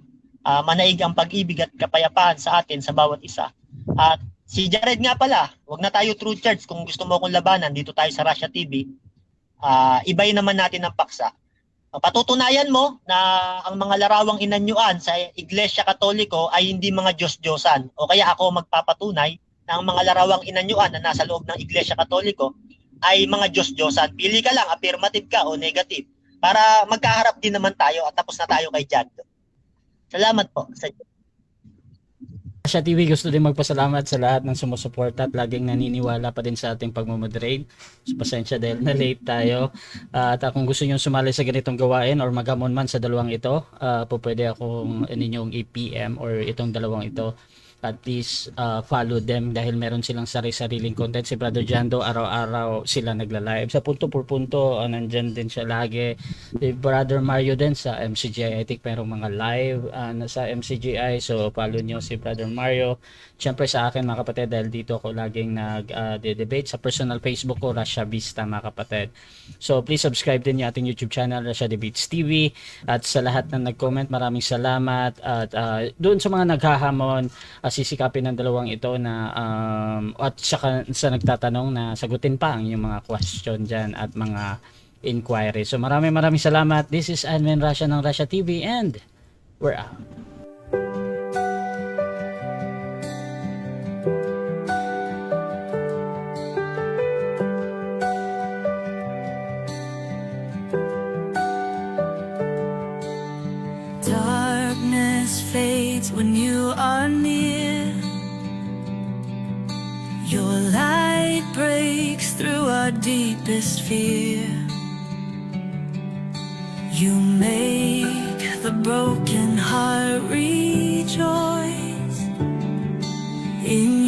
manaig ang pag-ibig at kapayapaan sa atin sa bawat isa. At si Jared nga pala, wag na tayo true church. Kung gusto mo akong labanan, dito tayo sa Russia TV. Ibay naman natin ang paksa. Patutunayan mo na ang mga larawang inanyuan sa Iglesia Katoliko ay hindi mga Diyos-Diyosan. O kaya ako magpapatunay na ang mga larawang inanyuan na nasa loob ng Iglesia Katoliko ay mga Diyos-Diyosan. Pili ka lang, affirmative ka o negative. Para magkaharap din naman tayo at tapos na tayo kay Jando. Salamat po sa Russia TV gusto din magpasalamat sa lahat ng sumusuporta at laging naniniwala pa din sa ating pagmamoderate. So, pasensya dahil na late tayo. At kung gusto nyo sumali sa ganitong gawain or magamon man sa dalawang ito, pwede akong ninyong i-PM or itong dalawang ito. At least follow them dahil meron silang sari-sariling content. Si Brother Jando, araw-araw sila nagla-live. Sa punto por punto, nandyan din siya lagi. Si Brother Mario din sa MCGI. I think merong mga live sa MCGI. So follow nyo si Brother Mario. Siyempre sa akin mga kapatid, dahil dito ako laging nag-debate sa personal Facebook ko, Russia Vista mga kapatid. So please subscribe din yung ating YouTube channel, Russia Debates TV. At sa lahat na nag-comment, maraming salamat. At doon sa mga naghahamon, sisikapin ng dalawang ito na at saka sa nagtatanong na sagutin pa ang yung mga question dyan at mga inquiry. So maraming salamat. This is Admin Russia ng Russia TV and we're out. Darkness fades when you are near. Your light breaks through our deepest fear. You make the broken heart rejoice in